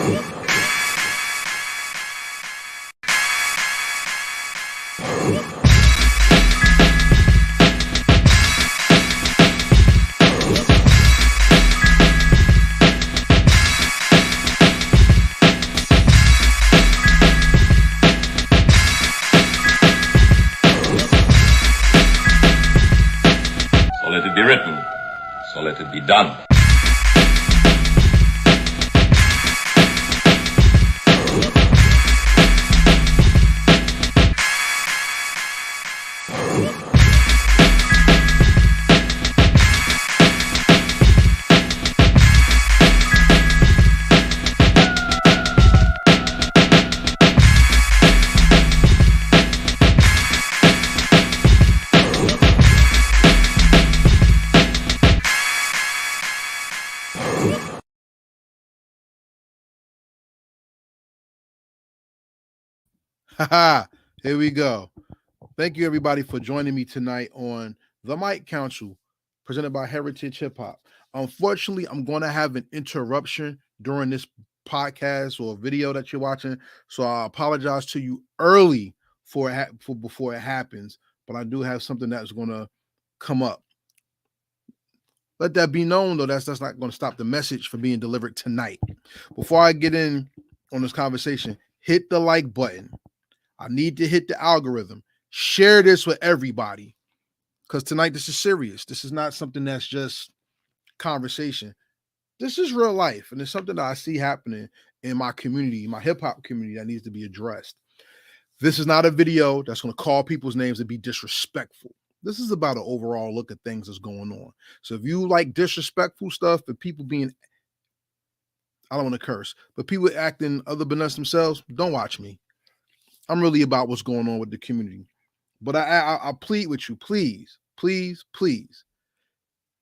So let it be written. So let it be done. Haha, here we go. Thank you, everybody, for joining me tonight on The Mic Council, presented by Heritage Hip Hop. Unfortunately, I'm going to have an interruption during this podcast or video that you're watching, so I apologize to you early for before it happens. But I do have something that's going to come up. Let that be known, though. That's not going to stop the message from being delivered tonight. Before I get in on this conversation, hit the like button. I need to hit the algorithm. Share this with everybody, because tonight this is serious. This is not something that's just conversation. This is real life, and it's something that I see happening in my community, my hip hop community, that needs to be addressed. This is not a video that's going to call people's names and be disrespectful. This is about an overall look at things that's going on. So if you like disrespectful stuff and people being, I don't want to curse, but people acting other than us themselves, don't watch me. I'm really about what's going on with the community. But I plead with you, please, please, please,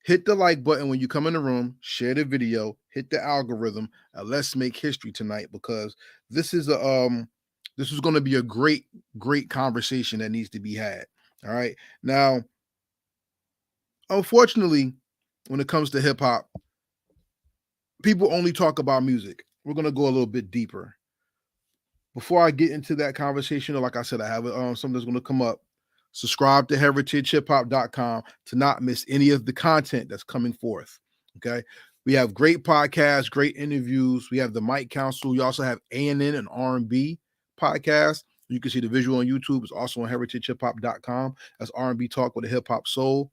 hit the like button when you come in the room, share the video, hit the algorithm, and let's make history tonight, because this is going to be a great conversation that needs to be had. All right. Now, unfortunately, when it comes to hip hop, people only talk about music. We're going to go a little bit deeper. Before I get into that conversation, like I said, I have something that's going to come up. Subscribe to heritagehiphop.com to not miss any of the content that's coming forth. Okay. We have great podcasts, great interviews. We have the Mic Council. We also have A&N and R&B podcast. You can see the visual on YouTube. It's also on heritagehiphop.com. That's R&B talk with a hip hop soul.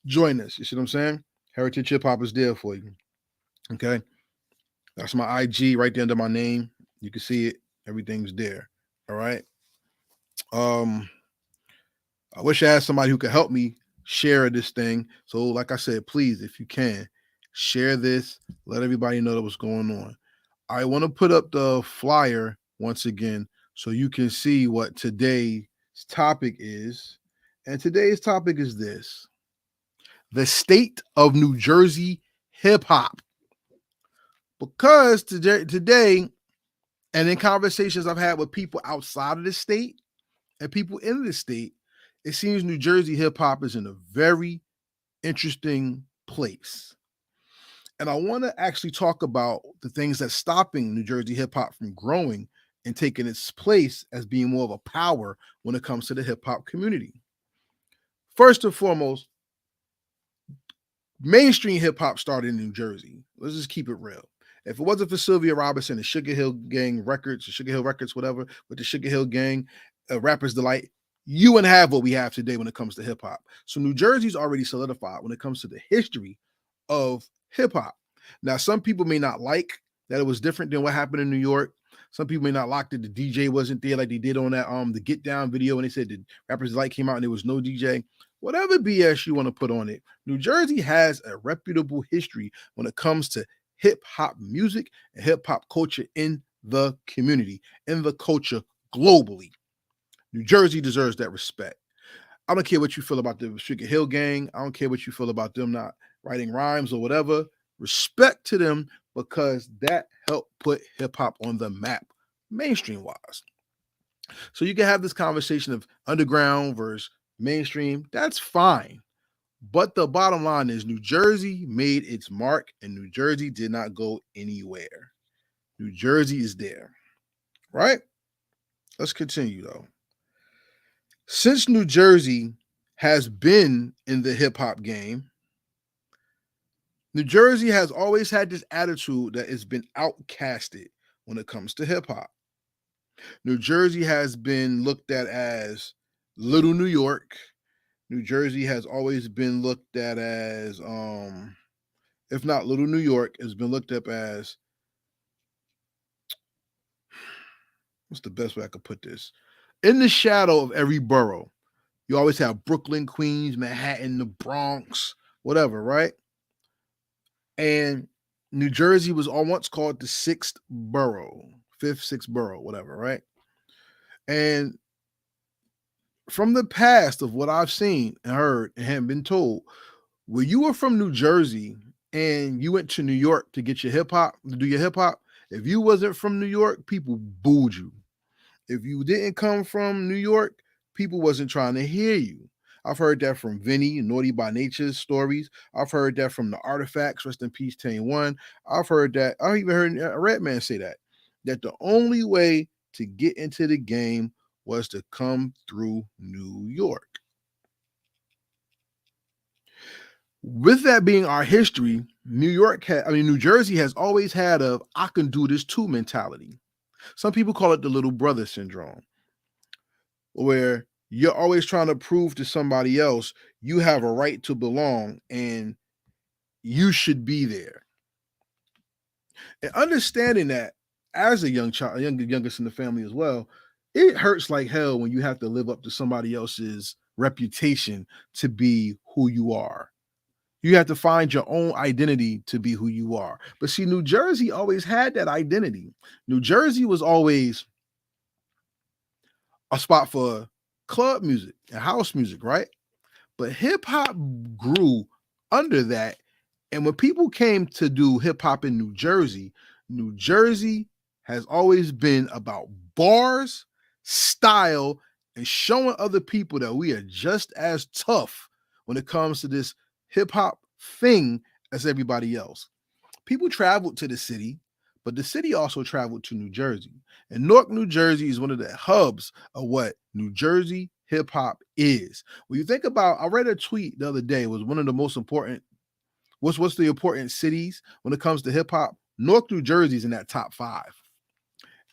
Join us. You see what I'm saying? Heritage Hip Hop is there for you. Okay. That's my IG right there under my name. You can see it. Everything's there. All right. I wish I had somebody who could help me share this thing. So, like I said, please, if you can, share this. Let everybody know what's going on. I want to put up the flyer once again so you can see what today's topic is. And today's topic is this: the state of New Jersey hip hop. Because today, and in conversations I've had with people outside of the state and people in the state, it seems New Jersey hip hop is in a very interesting place. And I want to actually talk about the things that's stopping New Jersey hip hop from growing and taking its place as being more of a power when it comes to the hip hop community. First and foremost, mainstream hip hop started in New Jersey. Let's just keep it real. If it wasn't for Sylvia Robinson and Sugar Hill Gang Records, or Sugar Hill Records, whatever, with the Sugar Hill Gang, Rapper's Delight, you wouldn't have what we have today when it comes to hip hop. So New Jersey's already solidified when it comes to the history of hip hop. Now, some people may not like that it was different than what happened in New York. Some people may not like that the DJ wasn't there like they did on that the Get Down video when they said the Rapper's Delight came out and there was no DJ. Whatever BS you want to put on it, New Jersey has a reputable history when it comes to hip hop music and hip hop culture in the community, in the culture globally. New Jersey deserves that respect. I don't care what you feel about the Sugar Hill Gang. I don't care what you feel about them not writing rhymes or whatever. Respect to them, because that helped put hip hop on the map, mainstream wise. So you can have this conversation of underground versus mainstream. That's fine. But the bottom line is New Jersey made its mark and New Jersey did not go anywhere. New Jersey is there, right? Let's continue though. Since New Jersey has been in the hip hop game, New Jersey has always had this attitude that it's been outcasted when it comes to hip hop. New Jersey has been looked at as little New York. New Jersey has always been looked at as, if not little New York, has been looked up as, what's the best way I could put this? In the shadow of every borough. You always have Brooklyn, Queens, Manhattan, the Bronx, whatever, right? And New Jersey was once called the sixth borough, fifth, sixth borough, whatever, right? And from the past of what I've seen and heard and have been told, when you were from New Jersey and you went to New York to get your hip hop, to do your hip hop, if you wasn't from New York, people booed you. If you didn't come from New York, people wasn't trying to hear you. I've heard that from Vinny, Naughty by Nature's stories. I've heard that from the Artifacts, rest in peace, Tane One. I've heard that. I even heard a Redman say that the only way to get into the game was to come through New York. With that being our history, New Jersey has always had a "I can do this too" mentality. Some people call it the little brother syndrome, where you're always trying to prove to somebody else you have a right to belong and you should be there. And understanding that as a young child, youngest in the family as well, it hurts like hell when you have to live up to somebody else's reputation to be who you are. You have to find your own identity to be who you are. But see, New Jersey always had that identity. New Jersey was always a spot for club music and house music, right? But hip hop grew under that. And when people came to do hip hop in New Jersey has always been about bars, style, and showing other people that we are just as tough when it comes to this hip hop thing as everybody else. People traveled to the city, but the city also traveled to New Jersey. And Newark, New Jersey is one of the hubs of what New Jersey hip hop is. When you think about, I read a tweet the other day, it was one of the most important, what's the important cities when it comes to hip hop? Newark, New Jersey is in that top 5.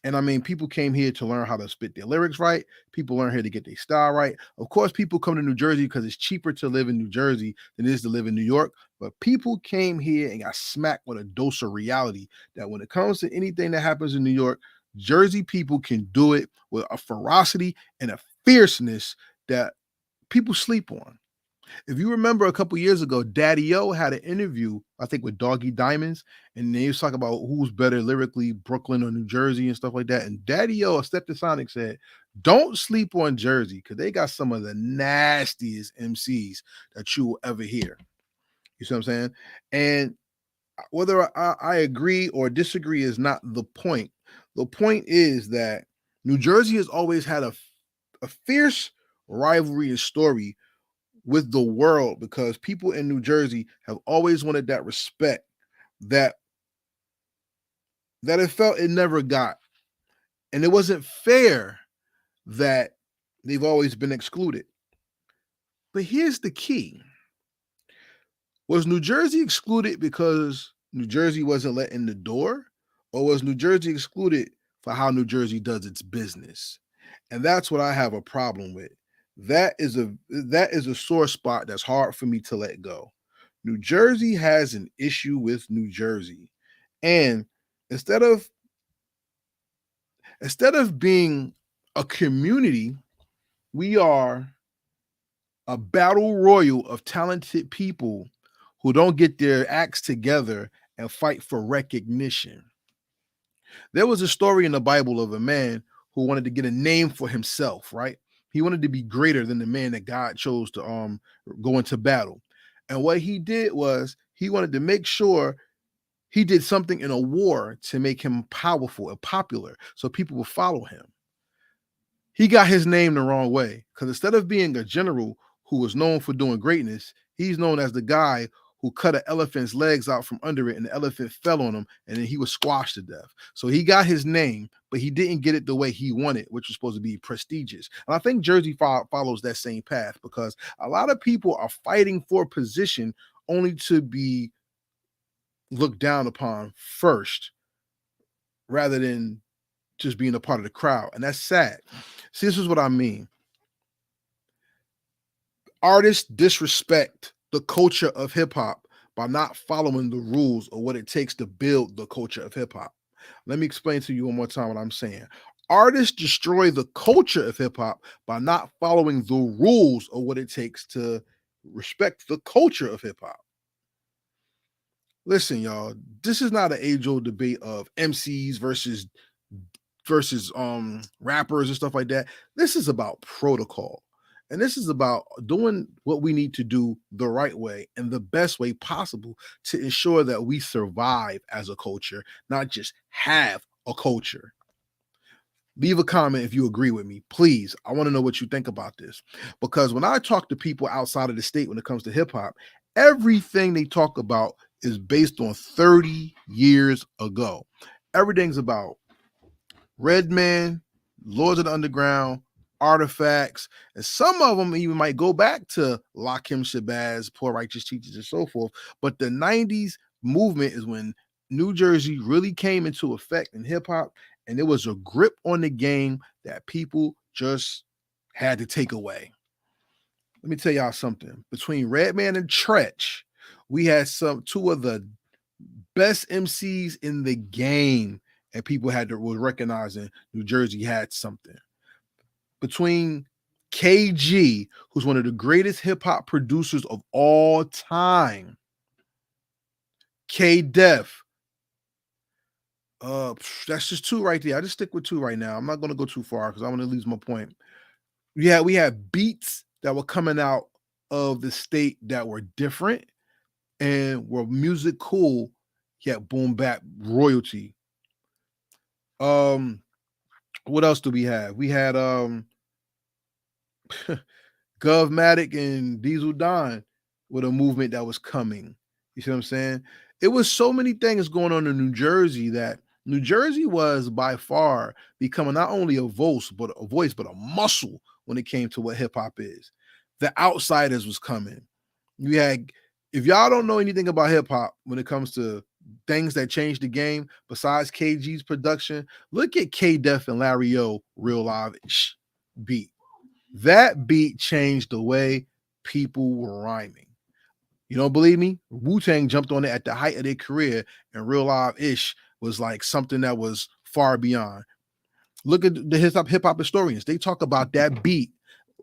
And I mean, people came here to learn how to spit their lyrics right. People learn here to get their style right. Of course, people come to New Jersey because it's cheaper to live in New Jersey than it is to live in New York. But people came here and got smacked with a dose of reality that when it comes to anything that happens in New York, Jersey people can do it with a ferocity and a fierceness that people sleep on. If you remember a couple years ago, Daddy O had an interview, I think, with Doggy Diamonds, and they was talking about who's better lyrically, Brooklyn or New Jersey and stuff like that. And Daddy O, Sonic said, "Don't sleep on Jersey because they got some of the nastiest MCs that you will ever hear." You see what I'm saying? And whether I agree or disagree is not the point. The point is that New Jersey has always had a fierce rivalry and story with the world because people in New Jersey have always wanted that respect that it felt it never got. And it wasn't fair that they've always been excluded. But here's the key. Was New Jersey excluded because New Jersey wasn't let in the door? Or was New Jersey excluded for how New Jersey does its business? And that's what I have a problem with. That is a sore spot that's hard for me to let go. New Jersey has an issue with New Jersey. And instead of being a community, we are a battle royal of talented people who don't get their acts together and fight for recognition. There was a story in the Bible of a man who wanted to get a name for himself, right? He wanted to be greater than the man that God chose to go into battle. And what he did was he wanted to make sure he did something in a war to make him powerful and popular so people would follow him. He got his name the wrong way because instead of being a general who was known for doing greatness, he's known as the guy who cut an elephant's legs out from under it, and the elephant fell on him, and then he was squashed to death. So he got his name, but he didn't get it the way he wanted, which was supposed to be prestigious. And I think Jersey follows that same path, because a lot of people are fighting for position only to be looked down upon first, rather than just being a part of the crowd. And that's sad. See, this is what I mean. Artists disrespect the culture of hip hop by not following the rules of what it takes to build the culture of hip hop. Let me explain to you one more time what I'm saying. Artists destroy the culture of hip hop by not following the rules of what it takes to respect the culture of hip hop. Listen, y'all, this is not an age-old debate of MCs versus rappers and stuff like that. This is about protocol. And this is about doing what we need to do the right way and the best way possible to ensure that we survive as a culture, not just have a culture. Leave a comment if you agree with me, please. I want to know what you think about this, because when I talk to people outside of the state when it comes to hip hop, everything they talk about is based on 30 years ago. Everything's about Redman, Lords of the Underground, Artifacts, and some of them even might go back to Lakim Shabazz, Poor Righteous Teachers, and so forth. But the 90s movement is when New Jersey really came into effect in hip hop, and there was a grip on the game that people just had to take away. Let me tell y'all something. Between Redman and Tretch, we had two of the best MCs in the game, and people was recognizing New Jersey had something. Between KG, who's one of the greatest hip hop producers of all time, K Def, that's just two right there. I just stick with two right now. I'm not going to go too far because I want to lose my point. Yeah, we had beats that were coming out of the state that were different and were music cool, yet boom bap royalty. What else do we have? We had Govmatic and Diesel Don with a movement that was coming. You see what I'm saying? It was so many things going on in New Jersey that New Jersey was by far becoming not only a voice, but a muscle when it came to what hip hop is. The Outsiders was coming. You had, if y'all don't know anything about hip hop when it comes to things that changed the game besides KG's production, look at K Def and Larry O Real Live beat. That beat changed the way people were rhyming. You don't believe me? Wu-Tang jumped on it at the height of their career, and Real Live Ish was like something that was far beyond. Look at the hip hop historians. They talk about that beat.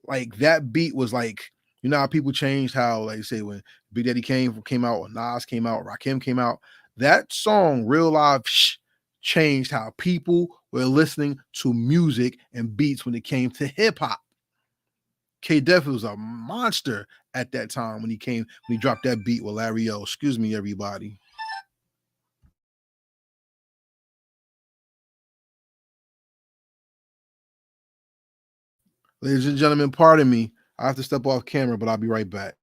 Like that beat was like, you know how people changed how, like say when Big Daddy came out, or Nas came out, Rakim came out. That song, Real Live changed how people were listening to music and beats when it came to hip hop. K Def was a monster at that time when he dropped that beat with Larry O. Excuse me, everybody. Ladies and gentlemen, pardon me. I have to step off camera, but I'll be right back.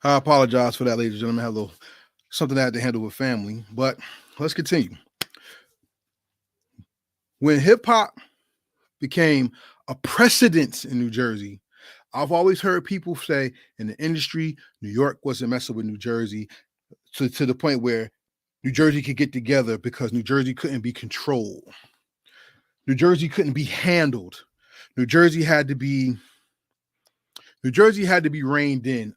I apologize for that, ladies and gentlemen. I had a little something I had to handle with family, but let's continue. When hip hop became a precedent in New Jersey, I've always heard people say in the industry, New York wasn't messing with New Jersey to the point where New Jersey could get together because New Jersey couldn't be controlled. New Jersey couldn't be handled. New Jersey had to be New Jersey had to be reined in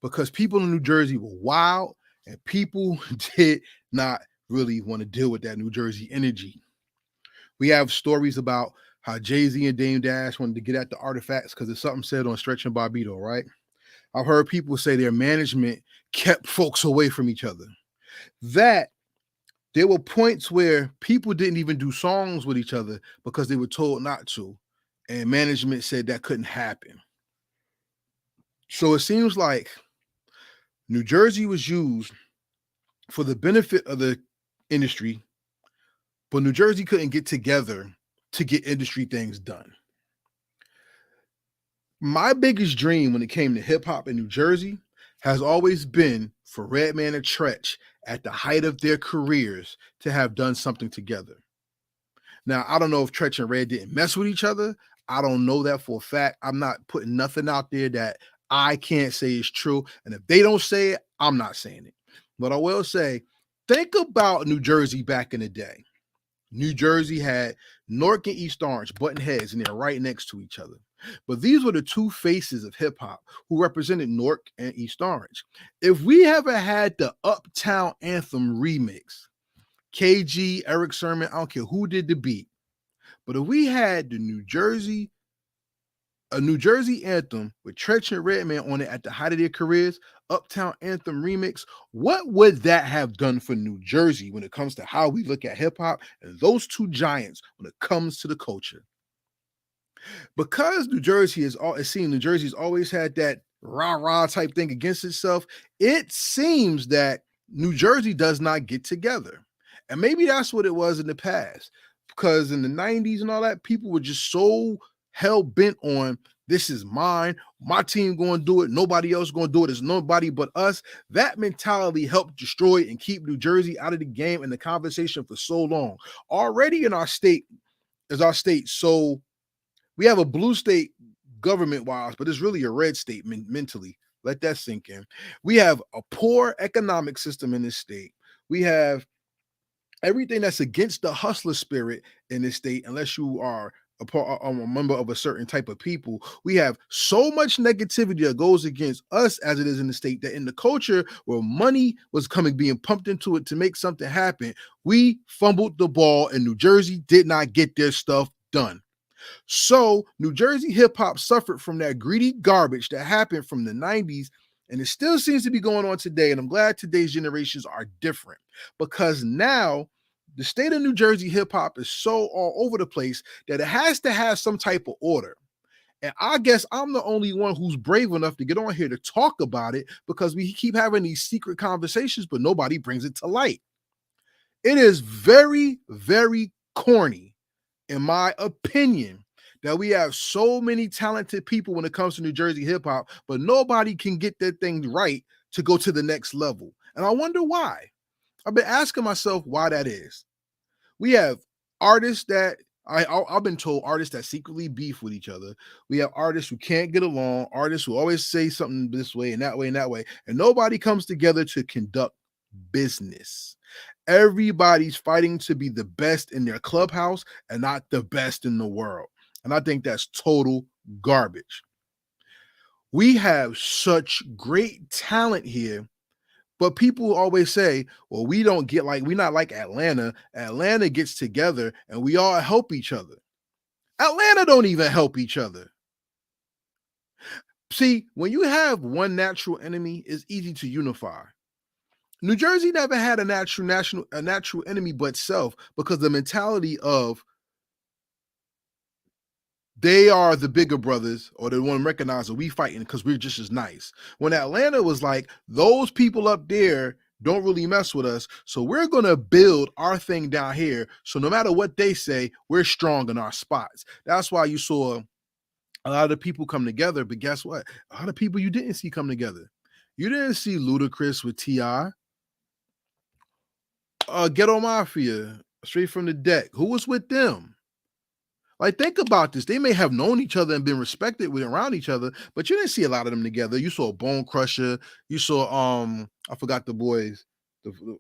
because people in New Jersey were wild and people did not really want to deal with that New Jersey energy. We have stories about how Jay-Z and Dame Dash wanted to get at the artifacts because it's something said on Stretch and Barbito, right? I've heard people say their management kept folks away from each other. That there were points where people didn't even do songs with each other because they were told not to. And management said that couldn't happen. So it seems like New Jersey was used for the benefit of the industry, but New Jersey couldn't get together to get industry things done. My biggest dream when it came to hip hop in New Jersey has always been for Redman and Tretch at the height of their careers to have done something together. Now, I don't know if Tretch and Red didn't mess with each other. I don't know that for a fact. I'm not putting nothing out there that I can't say is true. And if they don't say it, I'm not saying it. But I will say, think about New Jersey back in the day. New Jersey had Newark and East Orange button heads, and they're right next to each other. But these were the two faces of hip hop who represented Newark and East Orange. If we ever had the Uptown Anthem remix, KG, Eric Sermon, I don't care who did the beat, but if we had a New Jersey anthem with Tretch and Redman on it at the height of their careers, Uptown Anthem remix, what would that have done for New Jersey when it comes to how we look at hip hop and those two giants when it comes to the culture? Because New Jersey's always had that rah-rah type thing against itself, it seems that New Jersey does not get together. And maybe that's what it was in the past. Because in the 90s and all that, people were just so hell-bent on this is mine, my team going to do it, nobody else going to do it, it's nobody but us. That mentality helped destroy and keep New Jersey out of the game and the conversation for so long. Already in our state, so we have a blue state government-wise, but it's really a red state mentally. Let that sink in. We have a poor economic system in this state. We have everything that's against the hustler spirit in this state, unless you are a member of a certain type of people. We have so much negativity that goes against us as it is in the state that in the culture where money was being pumped into it to make something happen, we fumbled the ball and New Jersey did not get their stuff done. So New Jersey hip hop suffered from that greedy garbage that happened from the 90s, and it still seems to be going on today. And I'm glad today's generations are different because now the state of New Jersey hip hop is so all over the place that it has to have some type of order. And I guess I'm the only one who's brave enough to get on here to talk about it because we keep having these secret conversations, but nobody brings it to light. It is very, very corny, in my opinion, that we have so many talented people when it comes to New Jersey hip hop, but nobody can get their thing right to go to the next level. And I wonder why. I've been asking myself why that is. We have artists that I've been told artists that secretly beef with each other. We have artists who can't get along, artists who always say something this way and that way and that way, and nobody comes together to conduct business. Everybody's fighting to be the best in their clubhouse and not the best in the world. And I think that's total garbage. We have such great talent here, but people always say, well, we're not like Atlanta. Atlanta gets together and we all help each other. Atlanta don't even help each other. See, when you have one natural enemy, it's easy to unify. New Jersey never had a natural enemy but self because the mentality of they are the bigger brothers or they want to recognize that we fighting because we're just as nice. When Atlanta was like, those people up there don't really mess with us, so we're going to build our thing down here. So no matter what they say, we're strong in our spots. That's why you saw a lot of people come together, but guess what? A lot of people you didn't see come together. You didn't see Ludacris with T.I. Ghetto Mafia, Straight from the Deck. Who was with them? Like, think about this. They may have known each other and been respected with around each other, but you didn't see a lot of them together. You saw Bone Crusher. You saw I forgot the boys,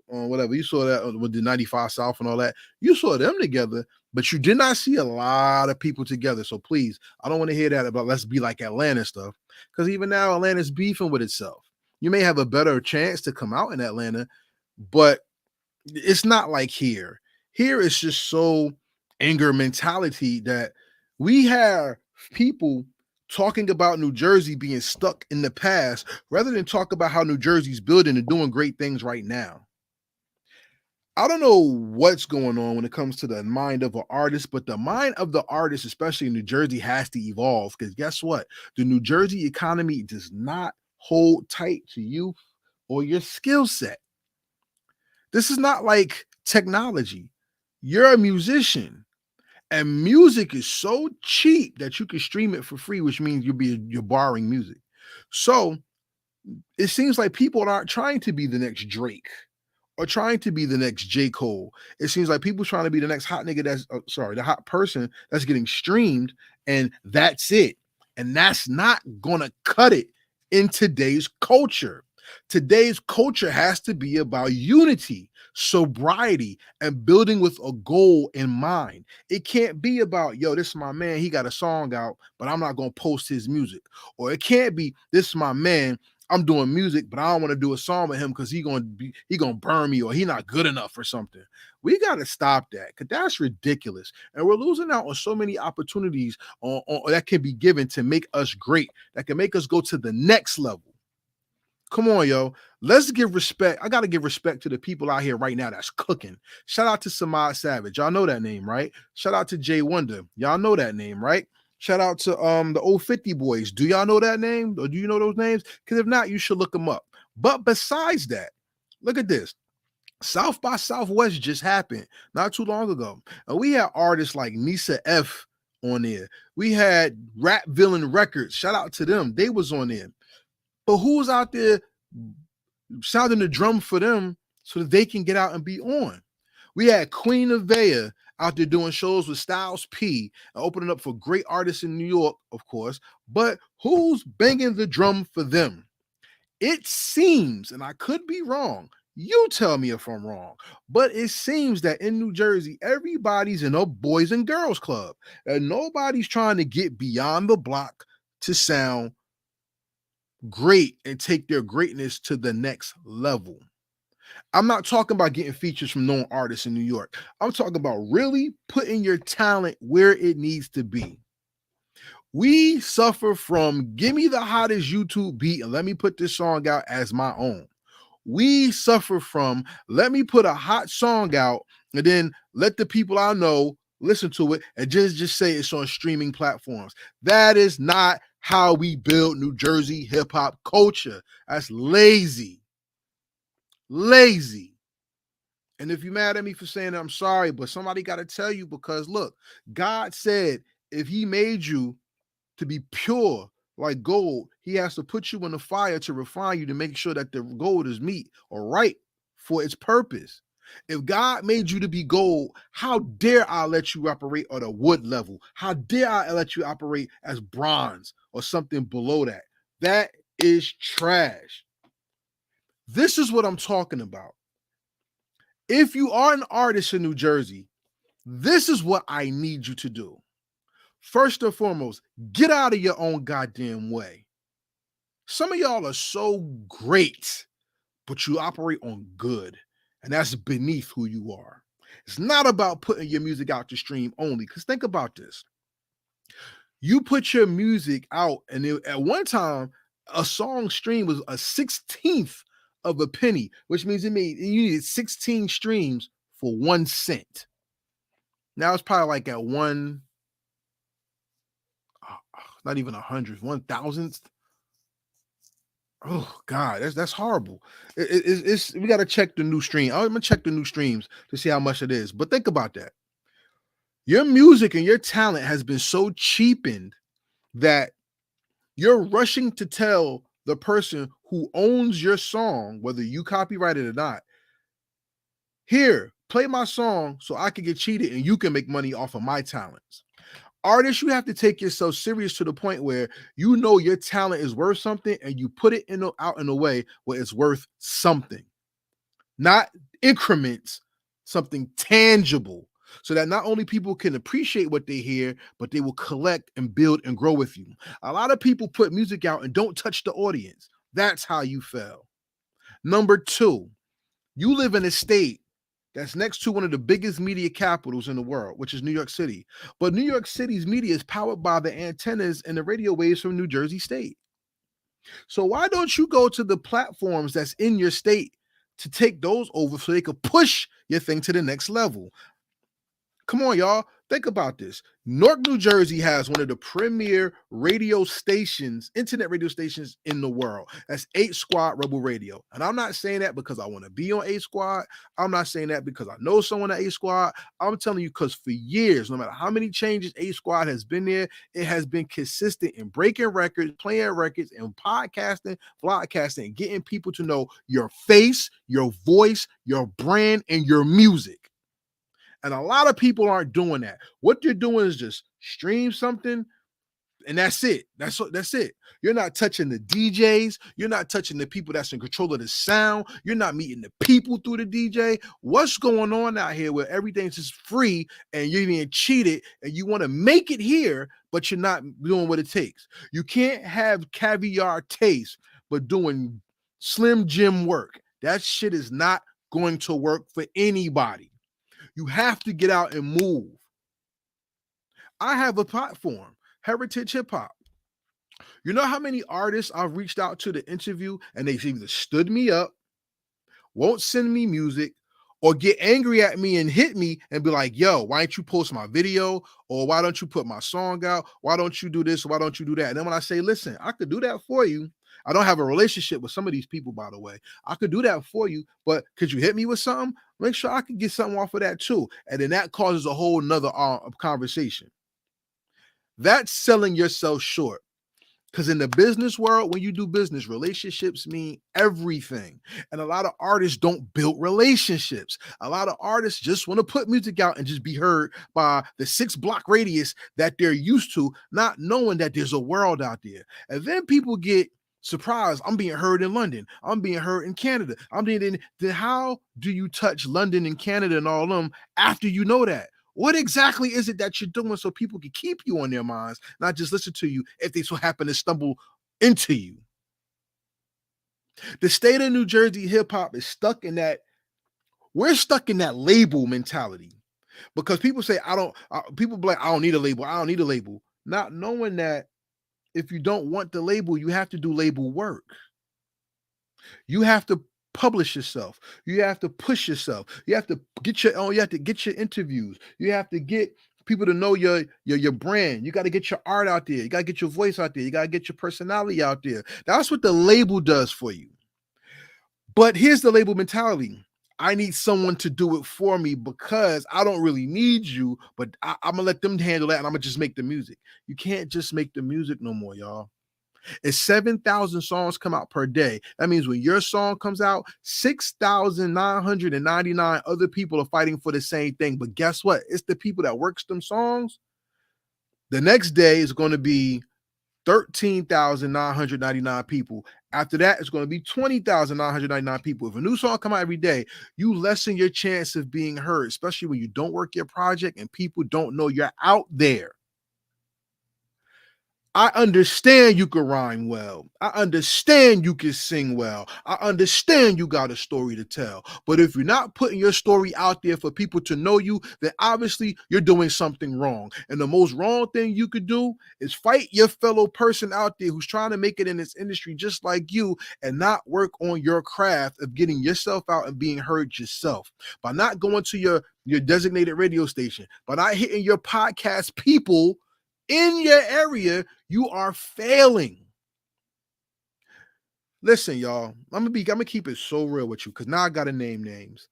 whatever. You saw that with the 95 South and all that. You saw them together, but you did not see a lot of people together. So please, I don't want to hear that about let's be like Atlanta stuff, because even now Atlanta's beefing with itself. You may have a better chance to come out in Atlanta, but it's not like here. Here it's just so anger mentality that we have people talking about New Jersey being stuck in the past rather than talk about how New Jersey's building and doing great things right now. I don't know what's going on when it comes to the mind of an artist, but the mind of the artist, especially in New Jersey, has to evolve because guess what? The New Jersey economy does not hold tight to you or your skill set. This is not like technology. You're a musician, and music is so cheap that you can stream it for free, which means you're borrowing music. So it seems like people aren't trying to be the next Drake or trying to be the next J. Cole. It seems like people trying to be the next hot nigga the hot person that's getting streamed, and that's it. And that's not gonna cut it in today's culture. Today's culture has to be about unity, sobriety, and building with a goal in mind. It can't be about, yo, this is my man, he got a song out, but I'm not gonna post his music. Or it can't be, this is my man, I'm doing music, but I don't want to do a song with him because he gonna burn me or he not good enough or something. We gotta stop that because that's ridiculous, and we're losing out on so many opportunities that can be given to make us great, that can make us go to the next level. Come on, yo. Let's give respect. I gotta give respect to the people out here right now that's cooking. Shout out to Samad Savage. Y'all know that name, right? Shout out to Jay Wonder. Y'all know that name, right? Shout out to the old 50 boys. Do y'all know that name? Or do you know those names? Because if not, you should look them up. But besides that, look at this. South by Southwest just happened not too long ago. And we had artists like Nisa F on there. We had Rap Villain Records. Shout out to them. They was on there. But who's out there sounding the drum for them so that they can get out and be on? We had Queen of Vaya out there doing shows with Styles P and opening up for great artists in New York, of course. But who's banging the drum for them? It seems, and I could be wrong, you tell me if I'm wrong, but it seems that in New Jersey, everybody's in a boys and girls club, and nobody's trying to get beyond the block to sound great and take their greatness to the next level. I'm not talking about getting features from known artists in New York. I'm talking about really putting your talent where it needs to be. We suffer from give me the hottest YouTube beat and let me put this song out as my own. We suffer from let me put a hot song out and then let the people I know listen to it and just say it's on streaming platforms. That is not how we build New Jersey hip hop culture. That's lazy. Lazy. And if you're mad at me for saying that, I'm sorry, but somebody got to tell you because look, God said if he made you to be pure like gold, he has to put you in the fire to refine you to make sure that the gold is meet or right for its purpose. If God made you to be gold, how dare I let you operate at a wood level? How dare I let you operate as bronze or something below that? That is trash. This is what I'm talking about. If you are an artist in New Jersey, this is what I need you to do. First and foremost, get out of your own goddamn way. Some of y'all are so great, but you operate on good, and that's beneath who you are. It's not about putting your music out to stream only, because think about this. You put your music out, and at one time, a song stream was a 16th of a penny, which means you needed 16 streams for 1 cent. Now it's probably like at one, not even 100th, 1,000th. Oh God, that's horrible. It's we got to check the new stream. I'm gonna check the new streams to see how much it is. But think about that. Your music and your talent has been so cheapened that you're rushing to tell the person who owns your song, whether you copyright it or not, here, play my song so I can get cheated and you can make money off of my talents. Artists, you have to take yourself serious to the point where you know your talent is worth something and you put it out in a way where it's worth something, not increments, something tangible, so that not only people can appreciate what they hear, but they will collect and build and grow with you. A lot of people put music out and don't touch the audience. That's how you fail. Number two, you live in a state that's next to one of the biggest media capitals in the world, which is New York City. But New York City's media is powered by the antennas and the radio waves from New Jersey State. So why don't you go to the platforms that's in your state to take those over so they could push your thing to the next level? Come on, y'all. Think about this. Newark, New Jersey has one of the premier radio stations, internet radio stations in the world. That's 8 Squad Rebel Radio. And I'm not saying that because I want to be on 8 Squad. I'm not saying that because I know someone at 8 Squad. I'm telling you because for years, no matter how many changes 8 Squad has been there, it has been consistent in breaking records, playing records, and podcasting, vlogcasting, and getting people to know your face, your voice, your brand, and your music. And a lot of people aren't doing that. What they're doing is just stream something and that's it. That's it. You're not touching the DJs. You're not touching the people that's in control of the sound. You're not meeting the people through the DJ. What's going on out here where everything's just free and you're being cheated and you want to make it here, but you're not doing what it takes? You can't have caviar taste, but doing Slim Jim work. That shit is not going to work for anybody. You have to get out and move. I have a platform, Heritage Hip Hop. You know how many artists I've reached out to interview and they've either stood me up, won't send me music, or get angry at me and hit me and be like, yo, why don't you post my video? Or why don't you put my song out? Why don't you do this? Why don't you do that? And then when I say, listen, I could do that for you. I don't have a relationship with some of these people, by the way. I could do that for you, but could you hit me with something? Make sure I can get something off of that too. And then that causes a whole nother conversation. That's selling yourself short. Because in the business world, when you do business, relationships mean everything. And a lot of artists don't build relationships. A lot of artists just want to put music out and just be heard by the 6 block radius that they're used to, not knowing that there's a world out there. And then people get surprised. I'm being heard in London. I'm being heard in Canada. Then how do you touch London and Canada and all of them after you know that? What exactly is it that you're doing so people can keep you on their minds, not just listen to you if they so happen to stumble into you? The state of New Jersey hip hop is stuck in that. We're stuck in that label mentality because people say, people be like, I don't need a label. I don't need a label. Not knowing that if you don't want the label, you have to do label work. You have to publish yourself. You have to push yourself. You have to get your interviews. You have to get people to know your brand. You got to get your art out there. You got to get your voice out there. You got to get your personality out there. That's what the label does for you. But here's the label mentality. I need someone to do it for me because I don't really need you, but I'm going to let them handle that and I'm going to just make the music. You can't just make the music no more, y'all. If 7,000 songs come out per day, that means when your song comes out, 6,999 other people are fighting for the same thing. But guess what? It's the people that works them songs. The next day is going to be 13,999 people. After that, it's going to be 20,999 people. If a new song come out every day, you lessen your chance of being heard, especially when you don't work your project and people don't know you're out there. I understand you can rhyme well. I understand you can sing well. I understand you got a story to tell. But if you're not putting your story out there for people to know you, then obviously you're doing something wrong. And the most wrong thing you could do is fight your fellow person out there who's trying to make it in this industry just like you and not work on your craft of getting yourself out and being heard yourself. By not going to your designated radio station, by not hitting your podcast people in your area, you are failing. Listen, y'all, I'm gonna keep it so real with you because now I gotta name names.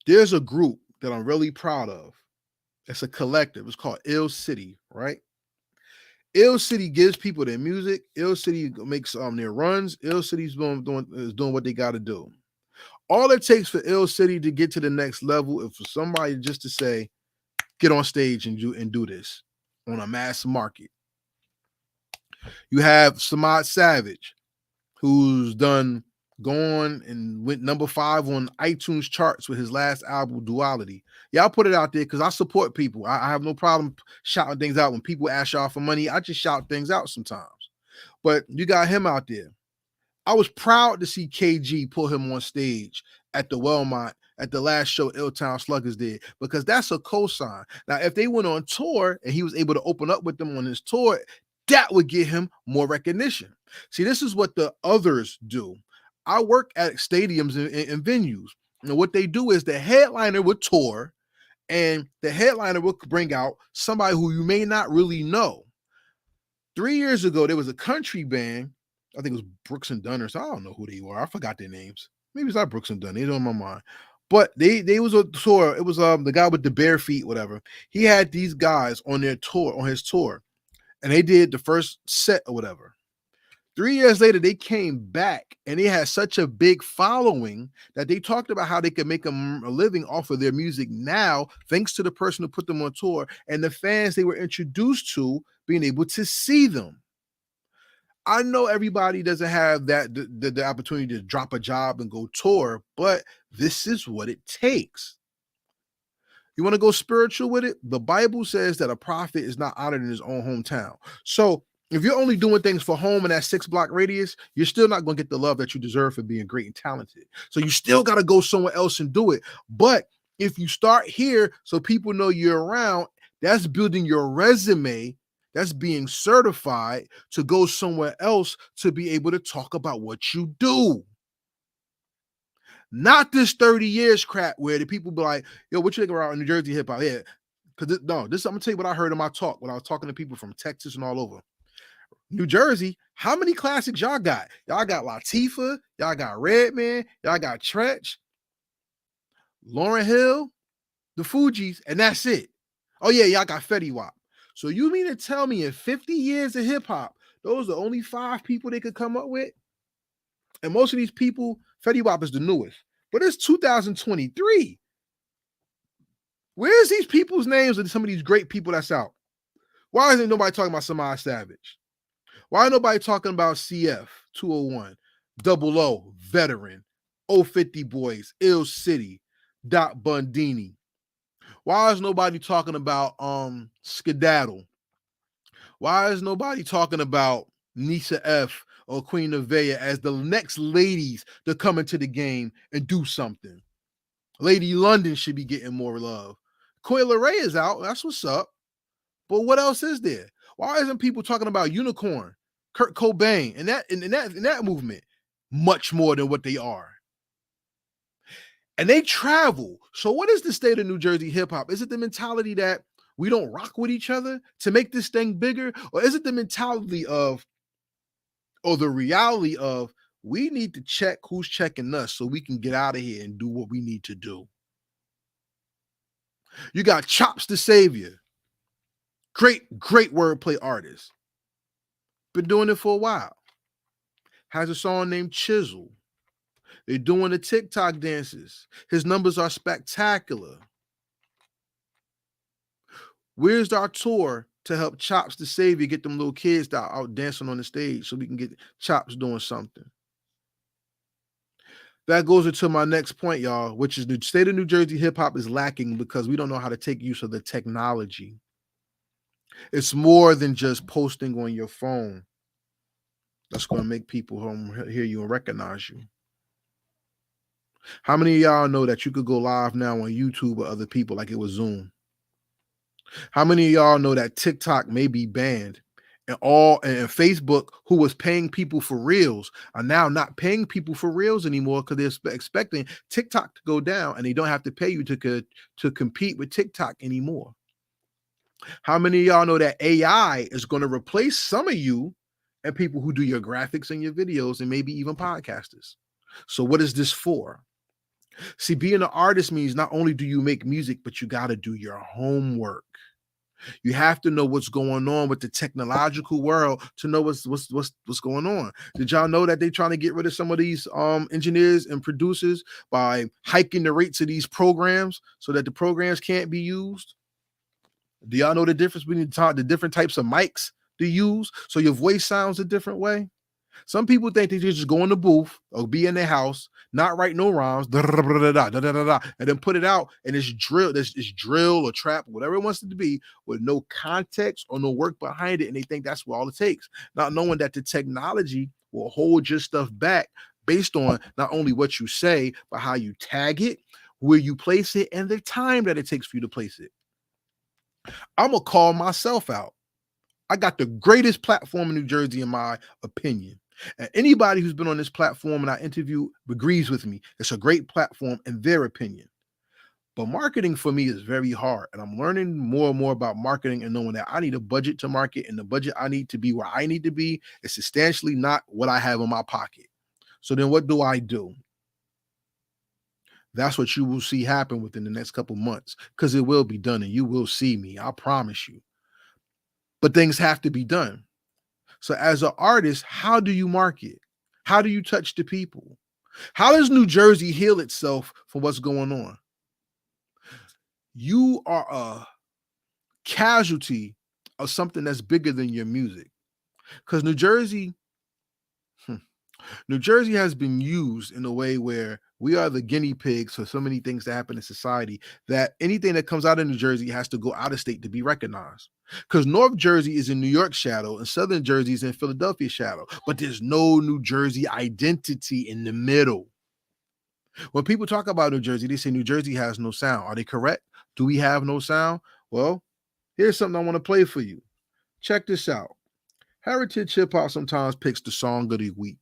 There's a group that I'm really proud of. It's a collective. It's called Ill City, right? Ill City gives people their music. Ill City makes their runs. Ill City's doing what they got to do. All it takes for Ill City to get to the next level is for somebody just to say, get on stage and do this on a mass market. You have Samad Savage, who's gone and went number 5 on iTunes charts with his last album, Duality. Yeah, I'll put it out there because I support people. I have no problem shouting things out. When people ask y'all for money, I just shout things out sometimes. But you got him out there. I was proud to see KG pull him on stage at the Wellmont at the last show Illtown Sluggers did, because that's a cosign. Now, if they went on tour and he was able to open up with them on his tour, that would get him more recognition. See, this is what the others do. I work at stadiums and venues, and what they do is the headliner would tour, and the headliner would bring out somebody who you may not really know. 3 years ago, there was a country band. I think it was Brooks and Dunn, or so I don't know who they were. I forgot their names. Maybe it's not Brooks and Dunn. They're on my mind. But they was a tour. It was the guy with the bare feet, whatever. He had these guys on his tour, and they did the first set or whatever. 3 years later, they came back, and they had such a big following that they talked about how they could make a living off of their music now, thanks to the person who put them on tour and the fans they were introduced to being able to see them. I know everybody doesn't have the opportunity to drop a job and go tour, but this is what it takes. You want to go spiritual with it? The Bible says that a prophet is not honored in his own hometown. So if you're only doing things for home in that 6-block radius, you're still not going to get the love that you deserve for being great and talented. So you still got to go somewhere else and do it. But if you start here so people know you're around, that's building your resume. That's being certified to go somewhere else to be able to talk about what you do. Not this 30 years crap where the people be like, yo, what you think about New Jersey hip hop? Yeah. Because I'm going to tell you what I heard in my talk when I was talking to people from Texas and all over. New Jersey, how many classics y'all got? Y'all got Latifah, y'all got Redman, y'all got Tretch, Lauryn Hill, the Fugees, and that's it. Oh yeah, y'all got Fetty Wap. So you mean to tell me in 50 years of hip hop, those are only 5 people they could come up with? And most of these people, Fetty Wap is the newest, but it's 2023. Where's these people's names of some of these great people that's out? Why isn't nobody talking about Samad Savage? Why ain't nobody talking about CF 201, Double O, Veteran, 050 Boys, Ill City, Dot Bundini? Why is nobody talking about Skedaddle? Why is nobody talking about Nisa F or Queen Nevaeh as the next ladies to come into the game and do something? Lady London should be getting more love. Coyle Ray is out. That's what's up. But what else is there? Why isn't people talking about Unicorn, Kurt Cobain, and that movement much more than what they are? And they travel. So what is the state of New Jersey hip hop? Is it the mentality that we don't rock with each other to make this thing bigger? Or is it the mentality of, or the reality of, we need to check who's checking us so we can get out of here and do what we need to do? You got Chops the Savior. Great wordplay artist. Been doing it for a while. Has a song named Chisel. They're doing the TikTok dances. His numbers are spectacular. Where's our tour to help Chops the Savior get them little kids out dancing on the stage so we can get Chops doing something? That goes into my next point, y'all, which is the state of New Jersey hip hop is lacking because we don't know how to take use of the technology. It's more than just posting on your phone that's going to make people hear you and recognize you. How many of y'all know that you could go live now on YouTube with other people like it was Zoom? How many of y'all know that TikTok may be banned and Facebook, who was paying people for reels, are now not paying people for reels anymore because they're expecting TikTok to go down and they don't have to pay you to compete with TikTok anymore? How many of y'all know that AI is going to replace some of you and people who do your graphics and your videos and maybe even podcasters? So what is this for? See, being an artist means not only do you make music, but you got to do your homework. You have to know what's going on with the technological world to know what's going on. Did y'all know that they're trying to get rid of some of these engineers and producers by hiking the rates of these programs so that the programs can't be used? Do y'all know the difference between the different types of mics to use so your voice sounds a different way? Some people think they just go in the booth or be in their house, not write no rhymes, and then put it out, and it's drill or trap, whatever it wants it to be, with no context or no work behind it, and they think that's what all it takes, not knowing that the technology will hold your stuff back based on not only what you say, but how you tag it, where you place it, and the time that it takes for you to place it. I'm gonna call myself out. I got the greatest platform in New Jersey, in my opinion. And anybody who's been on this platform and I interview agrees with me. It's a great platform in their opinion. But marketing for me is very hard. And I'm learning more and more about marketing and knowing that I need a budget to market, and the budget I need to be where I need to be is substantially not what I have in my pocket. So then what do? That's what you will see happen within the next couple months, because it will be done and you will see me. I promise you. But things have to be done. So as an artist, how do you market? How do you touch the people? How does New Jersey heal itself from what's going on? You are a casualty of something that's bigger than your music. Because New Jersey has been used in a way where we are the guinea pigs for so many things that happen in society, that anything that comes out of New Jersey has to go out of state to be recognized. Because North Jersey is in New York shadow and Southern Jersey is in Philadelphia shadow, but there's no New Jersey identity in the middle. When people talk about New Jersey, they say New Jersey has no sound. Are they correct? Do we have no sound? Well, here's something I want to play for you. Check this out. Heritage Hip Hop sometimes picks the song of the week.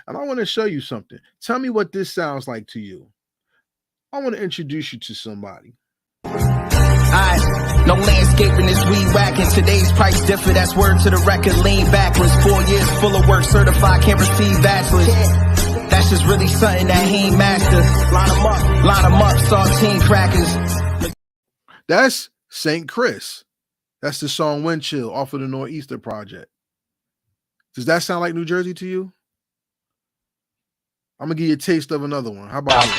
And I want to show you something. Tell me what this sounds like to you. I want to introduce you to somebody. No landscaping, this weed whacking. Today's price differ, that's word to the record. Lean backwards, 4 years full of work, certified, can't receive bachelors. That's just really something that he ain't master. Line them up, saltine crackers. That's St. Chris. That's the song Wind Chill off of the Northeaster Project. Does that sound like New Jersey to you? I'm going to give you a taste of another one. How about it?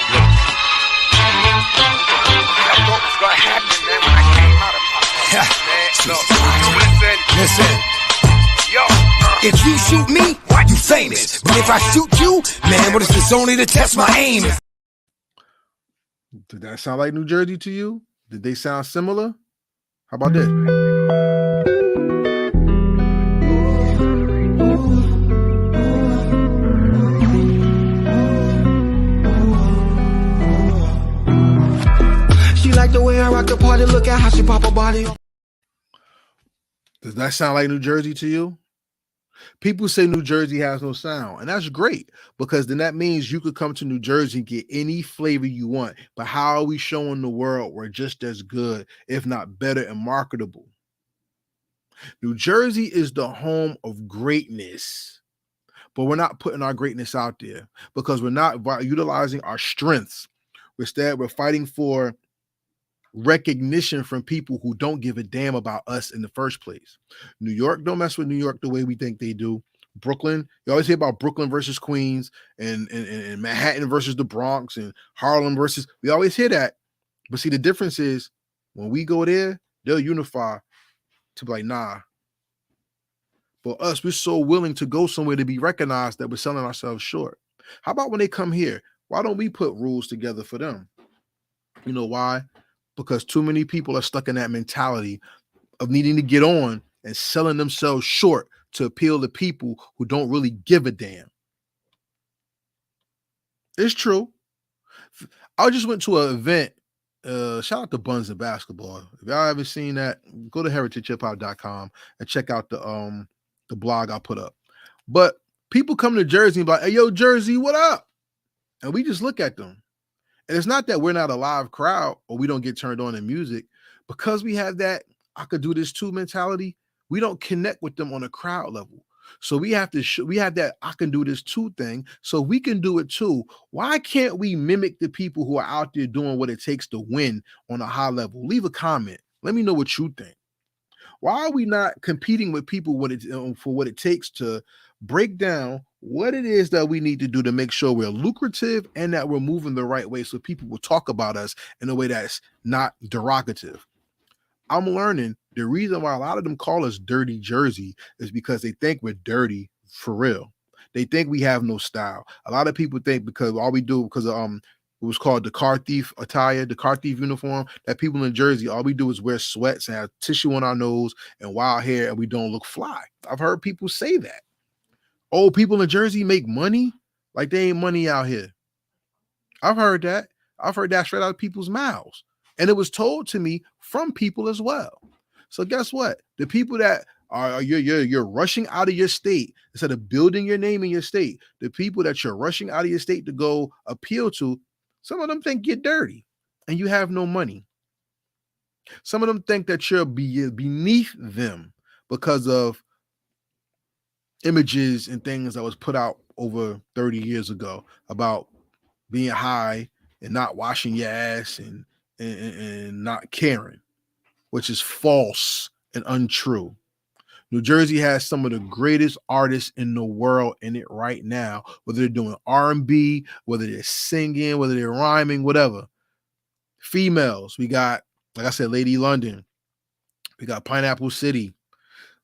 Listen. If you shoot me, you famous. But if I shoot you, man, what is this only to test my aim? Did that sound like New Jersey to you? Did they sound similar? How about that? She like the way I rock the party. Look at how she pop her body. Does that sound like New Jersey to you? People say New Jersey has no sound, and that's great, because then that means you could come to New Jersey and get any flavor you want. But how are we showing the world we're just as good, if not better and marketable? New Jersey is the home of greatness, but we're not putting our greatness out there because we're not utilizing our strengths. Instead, we're fighting for recognition from people who don't give a damn about us in the first place. New York don't mess with New York the way we think they do. Brooklyn, you always hear about Brooklyn versus Queens and Manhattan versus the Bronx and Harlem versus, we always hear that. But see, the difference is when we go there, they'll unify to be like, nah. For us, we're so willing to go somewhere to be recognized that we're selling ourselves short. How about when they come here? Why don't we put rules together for them? You know why? Because too many people are stuck in that mentality of needing to get on and selling themselves short to appeal to people who don't really give a damn. It's true. I just went to an event. Shout out to Buns and Basketball. If y'all haven't seen that, go to heritagehiphop.com and check out the blog I put up. But people come to Jersey and be like, hey, yo, Jersey, what up? And we just look at them. And it's not that we're not a live crowd or we don't get turned on in music. Because we have that I could do this too mentality, we don't connect with them on a crowd level. So we have to we have that I can do this too thing, so we can do it too. Why can't we mimic the people who are out there doing what it takes to win on a high level? Leave a comment. Let me know what you think. Why are we not competing with people for what it takes to break down what it is that we need to do to make sure we're lucrative and that we're moving the right way so people will talk about us in a way that's not derogative? I'm learning the reason why a lot of them call us Dirty Jersey is because they think we're dirty for real. They think we have no style. A lot of people think because all we do because it was called the car thief attire, the car thief uniform, that people in Jersey, all we do is wear sweats and have tissue on our nose and wild hair and we don't look fly. I've heard people say that. Oh, people in Jersey make money like they ain't money out here. I've heard that. I've heard that straight out of people's mouths. And it was told to me from people as well. So guess what? The people that are you're rushing out of your state instead of building your name in your state, the people that you're rushing out of your state to go appeal to, some of them think you're dirty and you have no money. Some of them think that you're beneath them because of images and things that was put out over 30 years ago about being high and not washing your ass and not caring, which is false and untrue. New Jersey has some of the greatest artists in the world in it right now, whether they're doing R&B, whether they're singing, whether they're rhyming, whatever. Females, we got, like I said, Lady London. We got Pineapple City.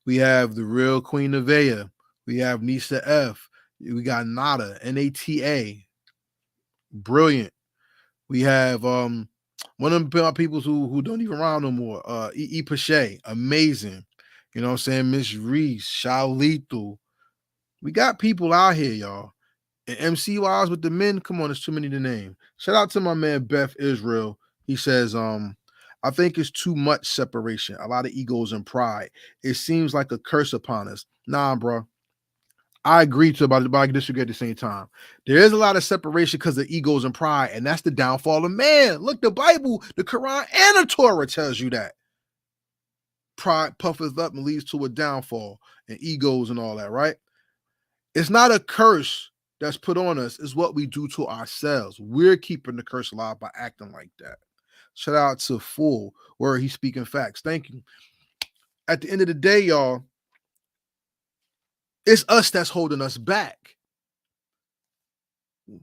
We have the real Queen Nevaeh. We have Nisa F. We got Nada, Nata. Brilliant. We have one of them people who don't even rhyme no more. E. Pache, amazing. You know what I'm saying? Miss Reese, Sha Lethal. We got people out here, y'all. And MC wise with the men, come on, there's too many to name. Shout out to my man Beth Israel. He says, I think it's too much separation, a lot of egos and pride. It seems like a curse upon us. Nah, bro. I agree to about it, but I disagree at the same time. There is a lot of separation because of egos and pride, and that's the downfall of man. Look, the Bible, the Quran, and the Torah tells you that. Pride puffeth up and leads to a downfall and egos and all that, right? It's not a curse that's put on us, it's what we do to ourselves. We're keeping the curse alive by acting like that. Shout out to Fool, where he's speaking facts. Thank you. At the end of the day, y'all, it's us that's holding us back.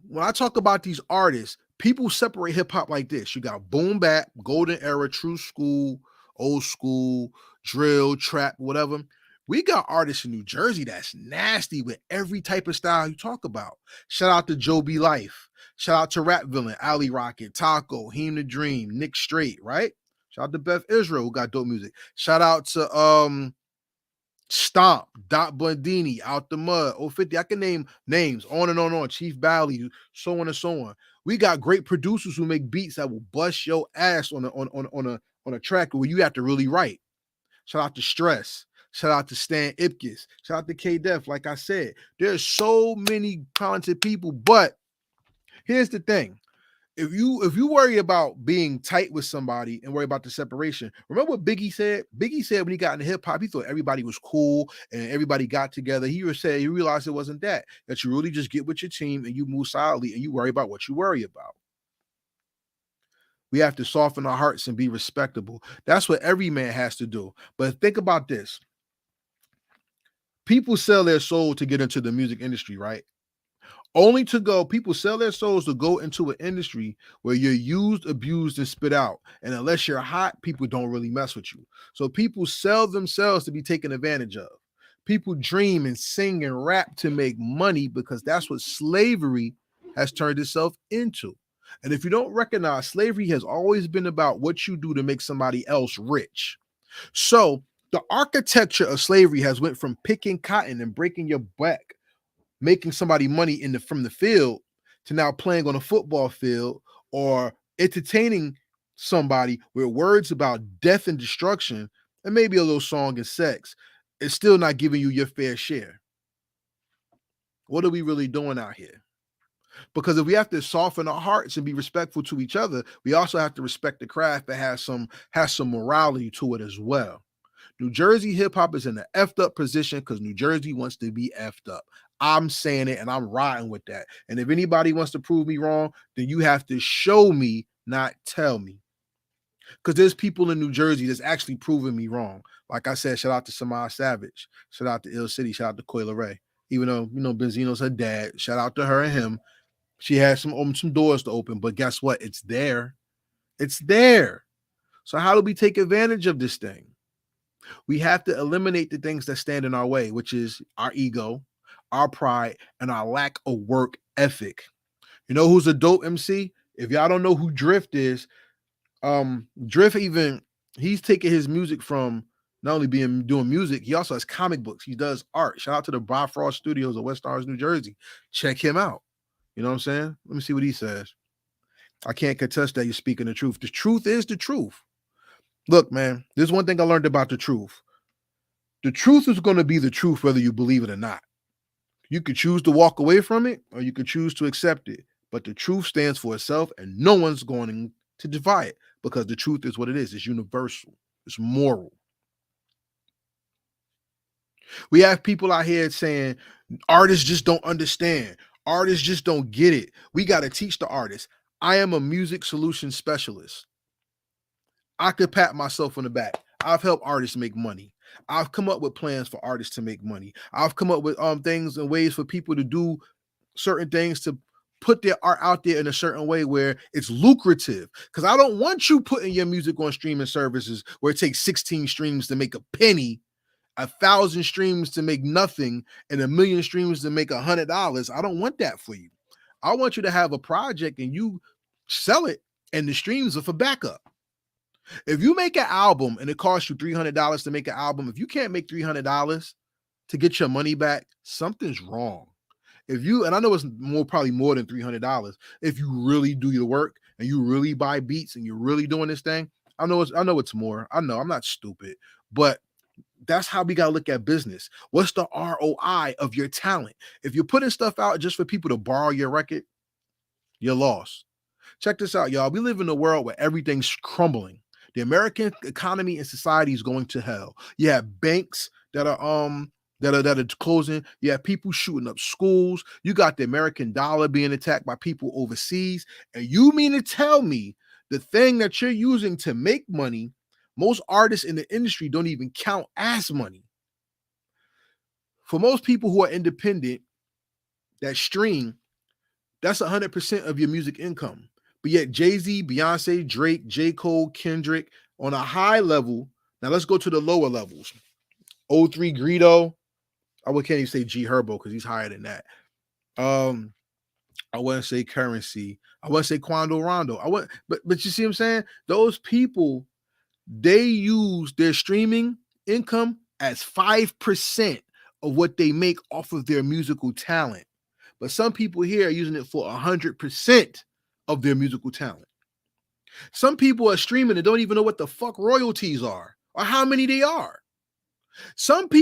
When I talk about these artists, people separate hip hop like this. You got boom bap, golden era, true school, old school, drill, trap, whatever. We got artists in New Jersey that's nasty with every type of style you talk about. Shout out to Joe B. Life. Shout out to Rap Villain, Ali Rocket, Taco, Heem the Dream, Nick Straight, right? Shout out to Beth Israel, who got dope music. Shout out to Stomp, Dot Bundini, Out the Mud, 050. I can name names on and on, Chief Bally, so on and so on. We got great producers who make beats that will bust your ass on a track where you have to really write. Shout out to Stress. Shout out to Stan Ipkiss. Shout out to K-Def. Like I said, there's so many talented people, but here's the thing. If you worry about being tight with somebody and worry about the separation, remember what Biggie said? Biggie said when he got into hip hop, he thought everybody was cool and everybody got together. He realized it wasn't that you really just get with your team and you move silently and you worry about what you worry about. We have to soften our hearts and be respectable. That's what every man has to do. But think about this. People sell their soul to get into the music industry, right? People sell their souls to go into an industry where you're used, abused, and spit out. And unless you're hot, people don't really mess with you. So people sell themselves to be taken advantage of. People dream and sing and rap to make money because that's what slavery has turned itself into. And if you don't recognize, slavery has always been about what you do to make somebody else rich. So the architecture of slavery has went from picking cotton and breaking your back, making somebody money from the field, to now playing on a football field or entertaining somebody with words about death and destruction and maybe a little song and sex. It's still not giving you your fair share. What are we really doing out here? Because if we have to soften our hearts and be respectful to each other, we also have to respect the craft that has some morality to it as well. New Jersey hip hop is in an effed up position because New Jersey wants to be effed up. I'm saying it and I'm riding with that. And if anybody wants to prove me wrong, then you have to show me, not tell me. Because there's people in New Jersey that's actually proving me wrong. Like I said, shout out to Samaj Savage, shout out to Ill City, shout out to Coyle Ray. Even though, Benzino's her dad, shout out to her and him. She has some doors to open, but guess what? It's there. It's there. So how do we take advantage of this thing? We have to eliminate the things that stand in our way, which is our ego, our pride, and our lack of work ethic. You know who's a dope MC? If y'all don't know who Drift is, Drift he's taking his music from not only doing music, he also has comic books. He does art. Shout out to the Bifrost Studios of West Orange, New Jersey. Check him out. You know what I'm saying? Let me see what he says. I can't contest that you're speaking the truth. The truth is the truth. Look, man, there's one thing I learned about the truth. The truth is going to be the truth whether you believe it or not. You could choose to walk away from it or you could choose to accept it. But the truth stands for itself and no one's going to defy it because the truth is what it is. It's universal. It's moral. We have people out here saying artists just don't understand. Artists just don't get it. We got to teach the artists. I am a music solution specialist. I could pat myself on the back. I've helped artists make money. I've come up with plans for artists to make money. I've come up with things and ways for people to do certain things to put their art out there in a certain way where it's lucrative. Because I don't want you putting your music on streaming services where it takes 16 streams to make a penny, 1,000 streams to make nothing, and 1,000,000 streams to make $100. I don't want that for you. I want you to have a project and you sell it and the streams are for backup. If you make an album and it costs you $300 to make an album, if you can't make $300 to get your money back, something's wrong. And I know it's probably more than $300. If you really do your work and you really buy beats and you're really doing this thing, I know it's more. I know I'm not stupid, but that's how we got to look at business. What's the ROI of your talent? If you're putting stuff out just for people to borrow your record, you're lost. Check this out, y'all. We live in a world where everything's crumbling. The American economy and society is going to hell. You have banks that are closing. You have people shooting up schools. You got the American dollar being attacked by people overseas. And you mean to tell me the thing that you're using to make money, most artists in the industry don't even count as money. For most people who are independent that stream, that's 100% of your music income. But yet Jay-Z, Beyonce, Drake, J. Cole, Kendrick, on a high level. Now let's go to the lower levels. 03 Greedo. I can't even say G Herbo because he's higher than that. I wouldn't say Currency. I wouldn't say Quando Rondo. But you see what I'm saying? Those people, they use their streaming income as 5% of what they make off of their musical talent. But some people here are using it for 100% of their musical talent. Some people are streaming and don't even know what the fuck royalties are or how many they are. Some of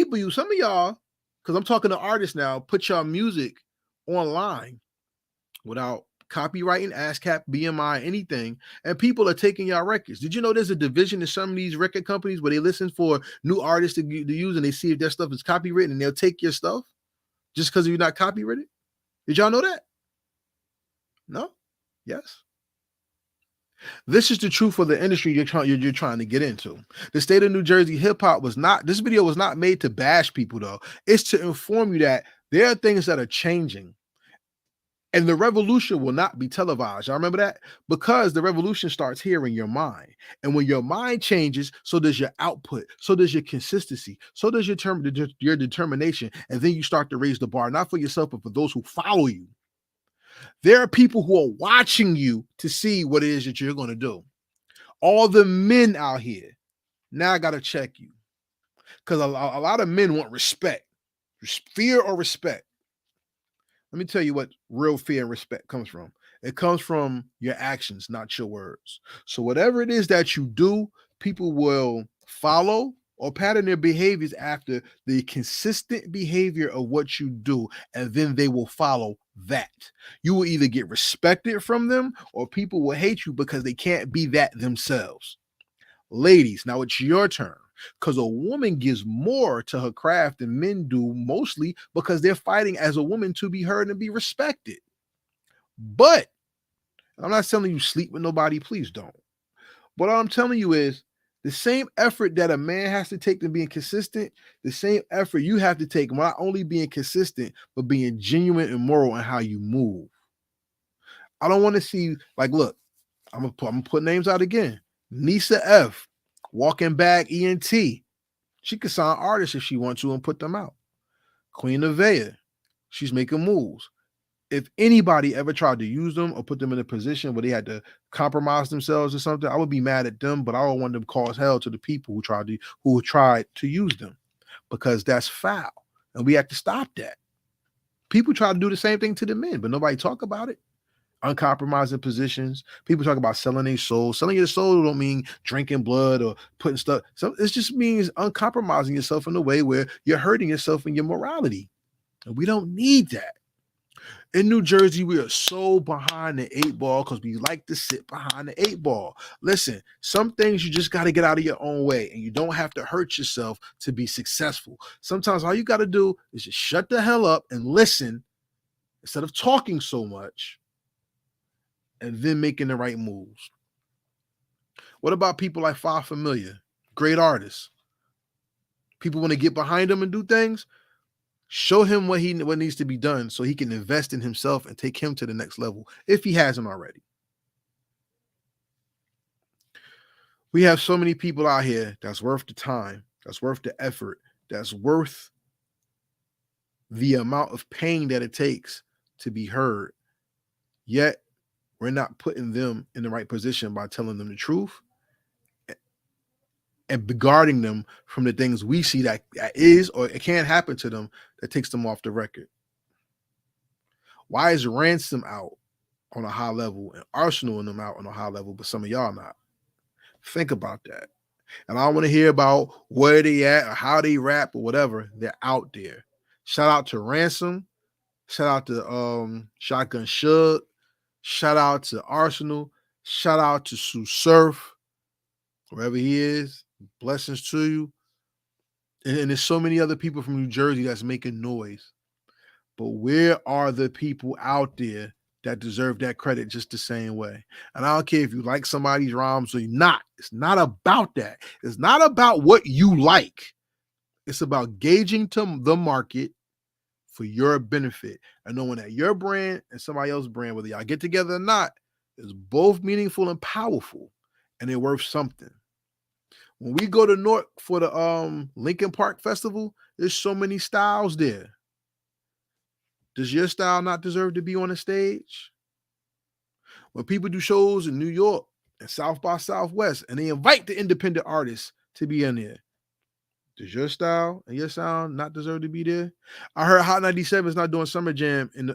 y'all, because I'm talking to artists now, put your music online without copywriting, ASCAP, BMI, anything, and people are taking your records. Did you know there's a division in some of these record companies where they listen for new artists to use and they see if their stuff is copywritten and they'll take your stuff just because you're not copywritten? Did y'all know that? No? Yes. This is the truth of the industry you're trying to get into. The state of New Jersey hip hop this video was not made to bash people though. It's to inform you that there are things that are changing. And the revolution will not be televised. Y'all remember that? Because the revolution starts here in your mind. And when your mind changes, so does your output, so does your consistency, so does your determination. And then you start to raise the bar, not for yourself, but for those who follow you. There are people who are watching you to see what it is that you're going to do. All the men out here, now I got to check you. Because a lot of men want respect, fear or respect. Let me tell you what real fear and respect comes from. It comes from your actions, not your words. So whatever it is that you do, people will follow or pattern their behaviors after the consistent behavior of what you do, and then they will follow that. You will either get respected from them or people will hate you because they can't be that themselves. Ladies, now it's your turn. Because a woman gives more to her craft than men do, mostly because they're fighting as a woman to be heard and be respected. But I'm not telling you sleep with nobody, please don't. But all I'm telling you is the same effort that a man has to take to being consistent, the same effort you have to take not only being consistent, but being genuine and moral in how you move. I don't want to see, like, look, I'm gonna put names out again. Nisa F, Walking Bag ENT. She could sign artists if she wants to and put them out. Queen Nevaeh, she's making moves. If anybody ever tried to use them or put them in a position where they had to compromise themselves or something, I would be mad at them, but I would want them to cause hell to the people who tried to use them, because that's foul. And we have to stop that. People try to do the same thing to the men, but nobody talk about it. Uncompromising positions. People talk about selling their soul. Selling your soul don't mean drinking blood or putting stuff. So it just means uncompromising yourself in a way where you're hurting yourself and your morality. And we don't need that. In New Jersey, we are so behind the 8 ball because we like to sit behind the 8 ball. Listen, some things you just got to get out of your own way, and you don't have to hurt yourself to be successful. Sometimes all you got to do is just shut the hell up and listen instead of talking so much and then making the right moves. What about people like Five Familiar? Great artists. People want to get behind them and do things. Show him what needs to be done so he can invest in himself and take him to the next level if he hasn't already. We have so many people out here that's worth the time, that's worth the effort, that's worth the amount of pain that it takes to be heard. Yet we're not putting them in the right position by telling them the truth and guarding them from the things we see that is or it can't happen to them that takes them off the record. Why is Ransom out on a high level and Arsenal and them out on a high level, but some of y'all not? Think about that. And I don't want to hear about where they at or how they rap or whatever. They're out there. Shout out to Ransom. Shout out to Shotgun Shug. Shout out to Arsenal. Shout out to Sue Surf, wherever he is. Blessings to you. And there's so many other people from New Jersey that's making noise. But where are the people out there that deserve that credit just the same way? And I don't care if you like somebody's rhymes or not. It's not about that. It's not about what you like. It's about gauging to the market for your benefit and knowing that your brand and somebody else's brand, whether y'all get together or not, is both meaningful and powerful, and they're worth something. When we go to North for the Lincoln Park Festival, there's so many styles there. Does your style not deserve to be on the stage? When people do shows in New York and South by Southwest and they invite the independent artists to be in there, does your style and your sound not deserve to be there? I heard Hot 97 is not doing Summer Jam in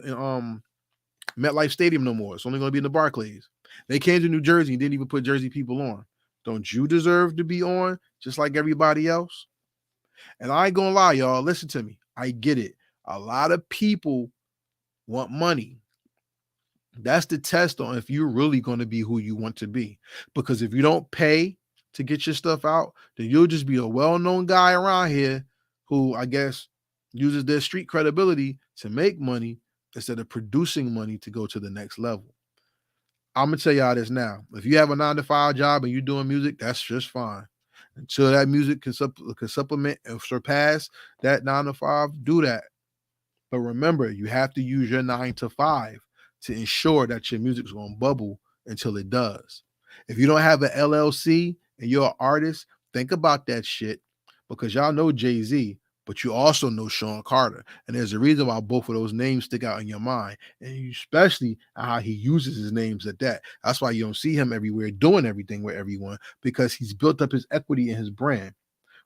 MetLife Stadium no more. It's only going to be in the Barclays. They came to New Jersey and didn't even put Jersey people on. Don't you deserve to be on just like everybody else? And I ain't gonna lie, y'all. Listen to me. I get it. A lot of people want money. That's the test on if you're really going to be who you want to be. Because if you don't pay to get your stuff out, then you'll just be a well-known guy around here who, I guess, uses their street credibility to make money instead of producing money to go to the next level. I'm going to tell y'all this now. If you have a 9-to-5 job and you're doing music, that's just fine. Until that music can supplement and surpass that 9-to-5, do that. But remember, you have to use your 9-to-5 to ensure that your music's going to bubble until it does. If you don't have an LLC and you're an artist, think about that shit, because y'all know Jay-Z, but you also know Sean Carter. And there's a reason why both of those names stick out in your mind, and especially how he uses his names at that. That's why you don't see him everywhere doing everything with everyone, because he's built up his equity in his brand.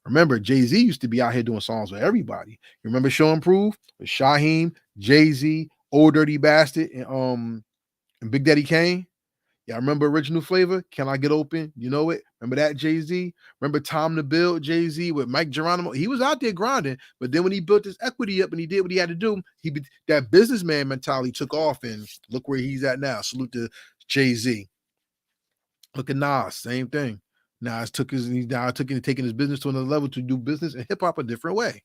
Remember, Jay-Z used to be out here doing songs with everybody. You remember Show and Prove with Shaheem, Jay-Z, Old Dirty Bastard, and Big Daddy Kane? Y'all remember Original Flavor? Can I Get Open? You know it? Remember that, Jay-Z? Remember Time to Build, Jay-Z, with Mike Geronimo? He was out there grinding, but then when he built his equity up and he did what he had to do, that businessman mentality took off, and look where he's at now. Salute to Jay-Z. Look at Nas, same thing. Nas taking his business to another level to do business and hip-hop a different way.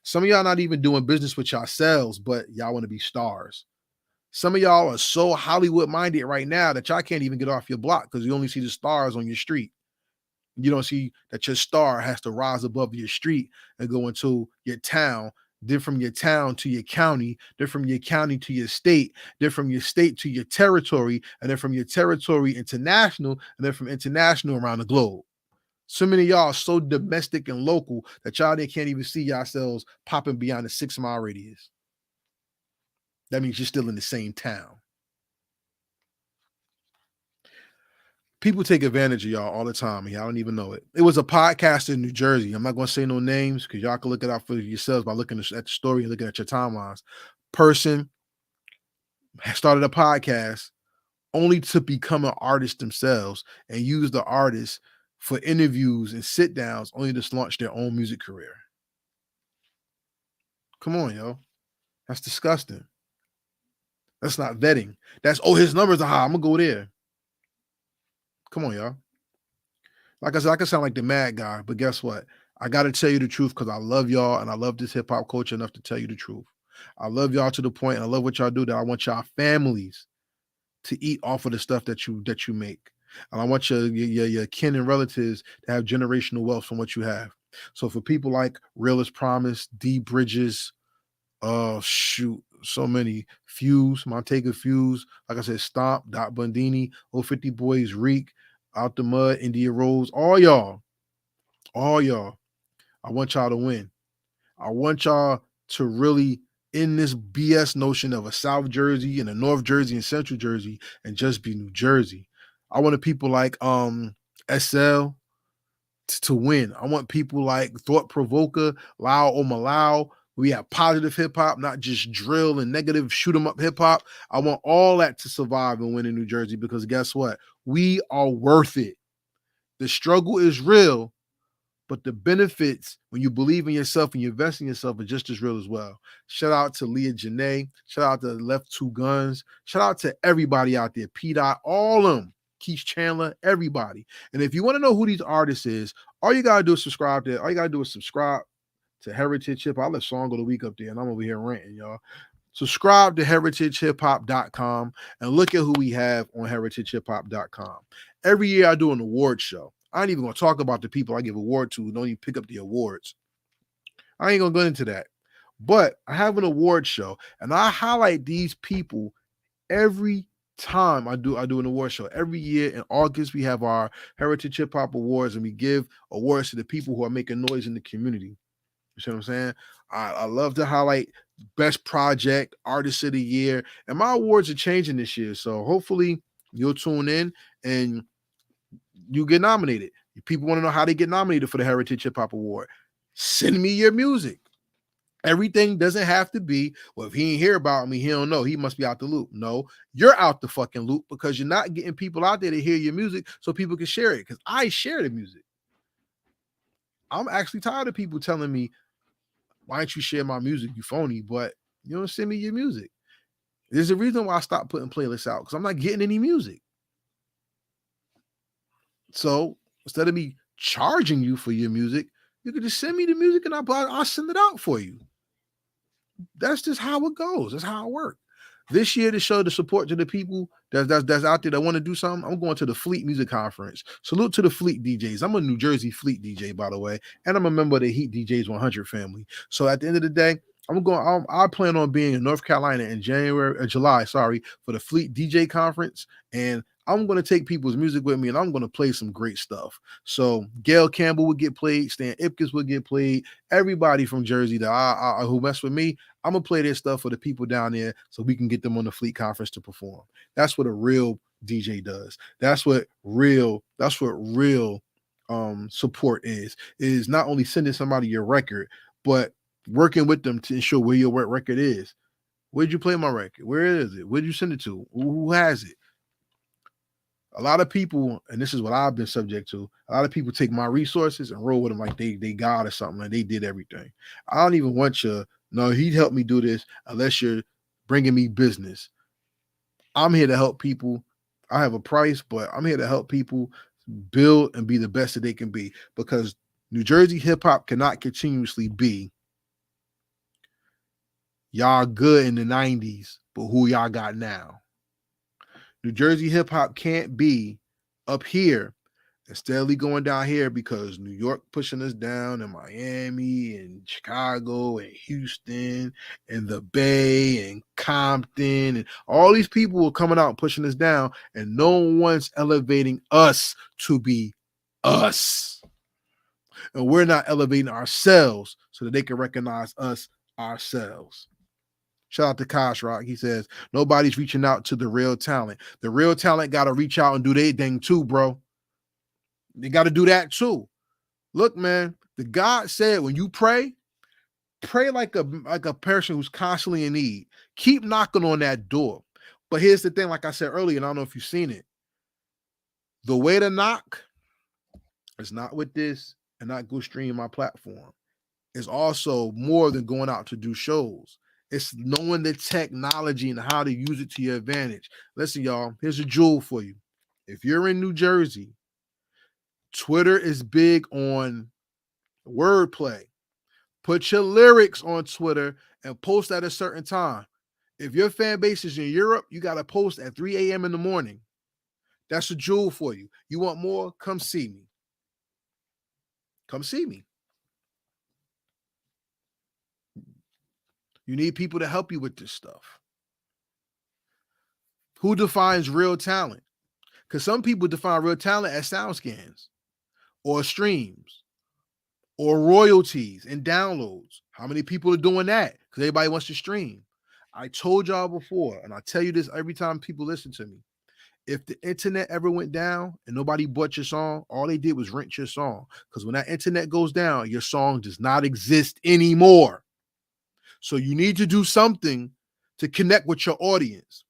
Some of y'all not even doing business with yourselves, but y'all want to be stars. Some of y'all are so Hollywood minded right now that y'all can't even get off your block because you only see the stars on your street. You don't see that your star has to rise above your street and go into your town, then from your town to your county, then from your county to your state, then from your state to your territory, and then from your territory international, and then from international around the globe. So many of y'all are so domestic and local that y'all they can't even see yourselves popping beyond the 6-mile radius. That means you're still in the same town. People take advantage of y'all all the time, and y'all don't even know it. It was a podcast in New Jersey. I'm not going to say no names because y'all can look it up for yourselves by looking at the story and looking at your timelines. Person started a podcast only to become an artist themselves and use the artist for interviews and sit downs only to launch their own music career. Come on, yo. That's disgusting. That's not vetting. That's, oh, his numbers are high. I'm going to go there. Come on, y'all. Like I said, I can sound like the mad guy, but guess what? I got to tell you the truth because I love y'all and I love this hip hop culture enough to tell you the truth. I love y'all to the point, and I love what y'all do, that I want y'all families to eat off of the stuff that you make. And I want your kin and relatives to have generational wealth from what you have. So for people like Real as Promise, D Bridges, so many, Fuse, Montega Fuse, like I said, Stomp, Dot Bundini, 050 Boys, Reek, Out the Mud, India Rose, all y'all, I want y'all to win. I want y'all to really end this BS notion of a South Jersey and a North Jersey and Central Jersey and just be New Jersey. I want people like SL to win. I want people like Thought Provoker, Lao Omalau. We have positive hip hop, not just drill and negative shoot 'em up hip hop. I want all that to survive and win in New Jersey because guess what? We are worth it. The struggle is real, but the benefits when you believe in yourself and you invest in yourself are just as real as well. Shout out to Leah Janae. Shout out to Left Two Guns. Shout out to everybody out there. P-Dot, all of them. Keith Chandler, everybody. And if you want to know who these artists is, all you got to do is subscribe to Heritage Hip Hop. I let Song of the Week up there, and I'm over here ranting, y'all. Subscribe to heritagehiphop.com and look at who we have on heritagehiphop.com. Every year I do an award show. I ain't even going to talk about the people I give award to who don't even pick up the awards. I ain't going to go into that. But I have an award show, and I highlight these people every time I do an award show. Every year in August, we have our Heritage Hip Hop Awards, and we give awards to the people who are making noise in the community. You see what I'm saying? I love to highlight best project, artist of the year, and my awards are changing this year. So hopefully you'll tune in and you get nominated. People want to know how they get nominated for the Heritage Hip Hop Award. Send me your music. Everything doesn't have to be, well, if he ain't hear about me, he don't know. He must be out the loop. No, you're out the fucking loop because you're not getting people out there to hear your music so people can share it. Because I share the music. I'm actually tired of people telling me, why don't you share my music, you phony? But you don't send me your music. There's a reason why I stopped putting playlists out because I'm not getting any music. So instead of me charging you for your music, you can just send me the music and I'll send it out for you. That's just how it goes. That's how it works. This year, to show the support to the people that's out there that want to do something, I'm going to the Fleet Music Conference. Salute to the Fleet DJs. I'm a New Jersey Fleet DJ, by the way, and I'm a member of the Heat DJs 100 family. So at the end of the day, I plan on being in North Carolina in July, for the Fleet DJ Conference, and I'm going to take people's music with me, and I'm going to play some great stuff. So Gail Campbell would get played, Stan Ipkiss would get played, everybody from Jersey that who mess with me, I'm going to play their stuff for the people down there so we can get them on the Fleet Conference to perform. That's what a real DJ does. That's what real support is not only sending somebody your record, but working with them to ensure where your record is. Where'd you play my record? Where is it? Where'd you send it to? Who has it? A lot of people, and this is what I've been subject to, a lot of people take my resources and roll with them like they God or something, like they did everything. I don't even want you, no, he'd help me do this unless you're bringing me business. I'm here to help people. I have a price, but I'm here to help people build and be the best that they can be, because New Jersey hip hop cannot continuously be y'all good in the 90s, but who y'all got now. New Jersey hip hop can't be up here and steadily going down here because New York pushing us down, and Miami and Chicago and Houston and the Bay and Compton, and all these people are coming out and pushing us down, and no one's elevating us to be us. And we're not elevating ourselves so that they can recognize us ourselves. Shout out to Kosh Rock. He says, nobody's reaching out to the real talent. The real talent got to reach out and do their thing too, bro. They got to do that too. Look, man, the God said when you pray like a person who's constantly in need. Keep knocking on that door. But here's the thing, like I said earlier, and I don't know if you've seen it. The way to knock is not with this and not go stream my platform. It's also more than going out to do shows. It's knowing the technology and how to use it to your advantage. Listen, y'all, here's a jewel for you. If you're in New Jersey, Twitter is big on wordplay. Put your lyrics on Twitter and post at a certain time. If your fan base is in Europe, you got to post at 3 a.m. in the morning. That's a jewel for you. You want more? Come see me. Come see me. You need people to help you with this stuff. Who defines real talent? Because some people define real talent as sound scans or streams or royalties and downloads. How many people are doing that? Because everybody wants to stream. I told y'all before, and I tell you this every time people listen to me. If the internet ever went down and nobody bought your song, all they did was rent your song. Because when that internet goes down, your song does not exist anymore. So you need to do something to connect with your audience.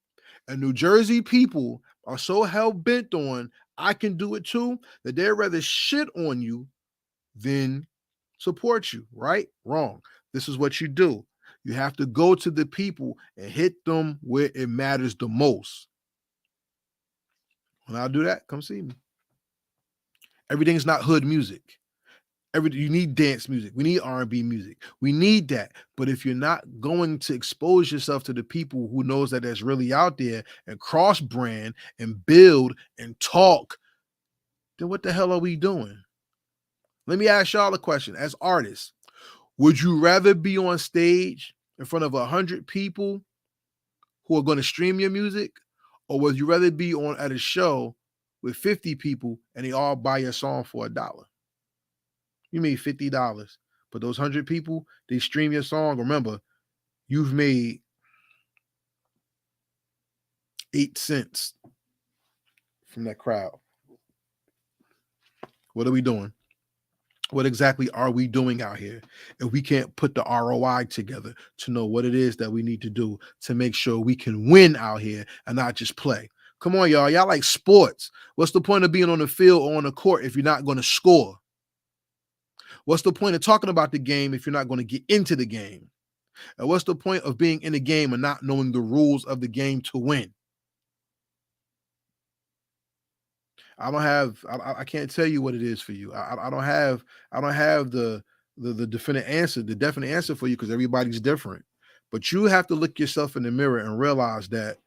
And New Jersey people are so hell-bent on, I can do it too, that they'd rather shit on you than support you, right? Wrong. This is what you do. You have to go to the people and hit them where it matters the most. When I do that, come see me. Everything's not hood music. You need dance music. We need R&B music. We need that. But if you're not going to expose yourself to the people who knows that that's really out there and cross brand and build and talk, then what the hell are we doing? Let me ask y'all a question. As artists, would you rather be on stage in front of 100 people who are going to stream your music, or would you rather be at a show with 50 people and they all buy your song for $1? You made $50, but those 100 people, they stream your song. Remember, you've made 8 cents from that crowd. What are we doing? What exactly are we doing out here if we can't put the ROI together to know what it is that we need to do to make sure we can win out here and not just play? Come on, y'all. Y'all like sports. What's the point of being on the field or on the court if you're not going to score? What's the point of talking about the game if you're not going to get into the game? And what's the point of being in the game and not knowing the rules of the game to win? I can't tell you what it is for you. I don't have the definite answer for you because everybody's different. But you have to look yourself in the mirror and realize that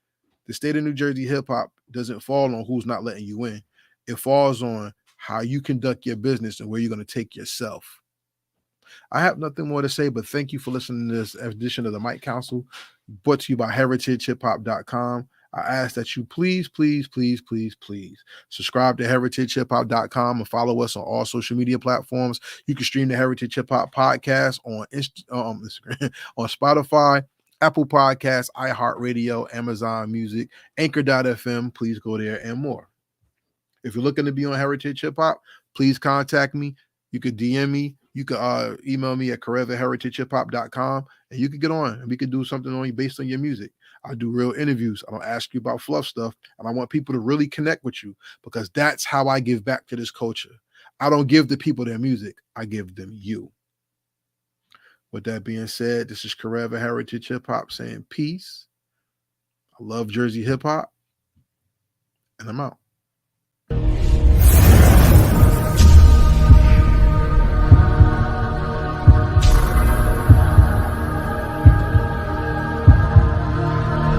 the state of New Jersey hip hop doesn't fall on who's not letting you in. It falls on how you conduct your business and where you're going to take yourself. I have nothing more to say, but thank you for listening to this edition of the Mic Council, brought to you by heritagehiphop.com. I ask that you please subscribe to heritagehiphop.com and follow us on all social media platforms. You can stream the Heritage Hip Hop podcast on Instagram, on Spotify, Apple Podcasts, iHeartRadio, Amazon Music, Anchor.fm. Please go there and more. If you're looking to be on Heritage Hip Hop, please contact me. You could DM me. You could email me at karev@heritagehiphop.com, and you could get on and we could do something on you based on your music. I do real interviews. I don't ask you about fluff stuff, and I want people to really connect with you because that's how I give back to this culture. I don't give the people their music. I give them you. With that being said, this is Karev at Heritage Hip Hop saying peace. I love Jersey hip hop, and I'm out.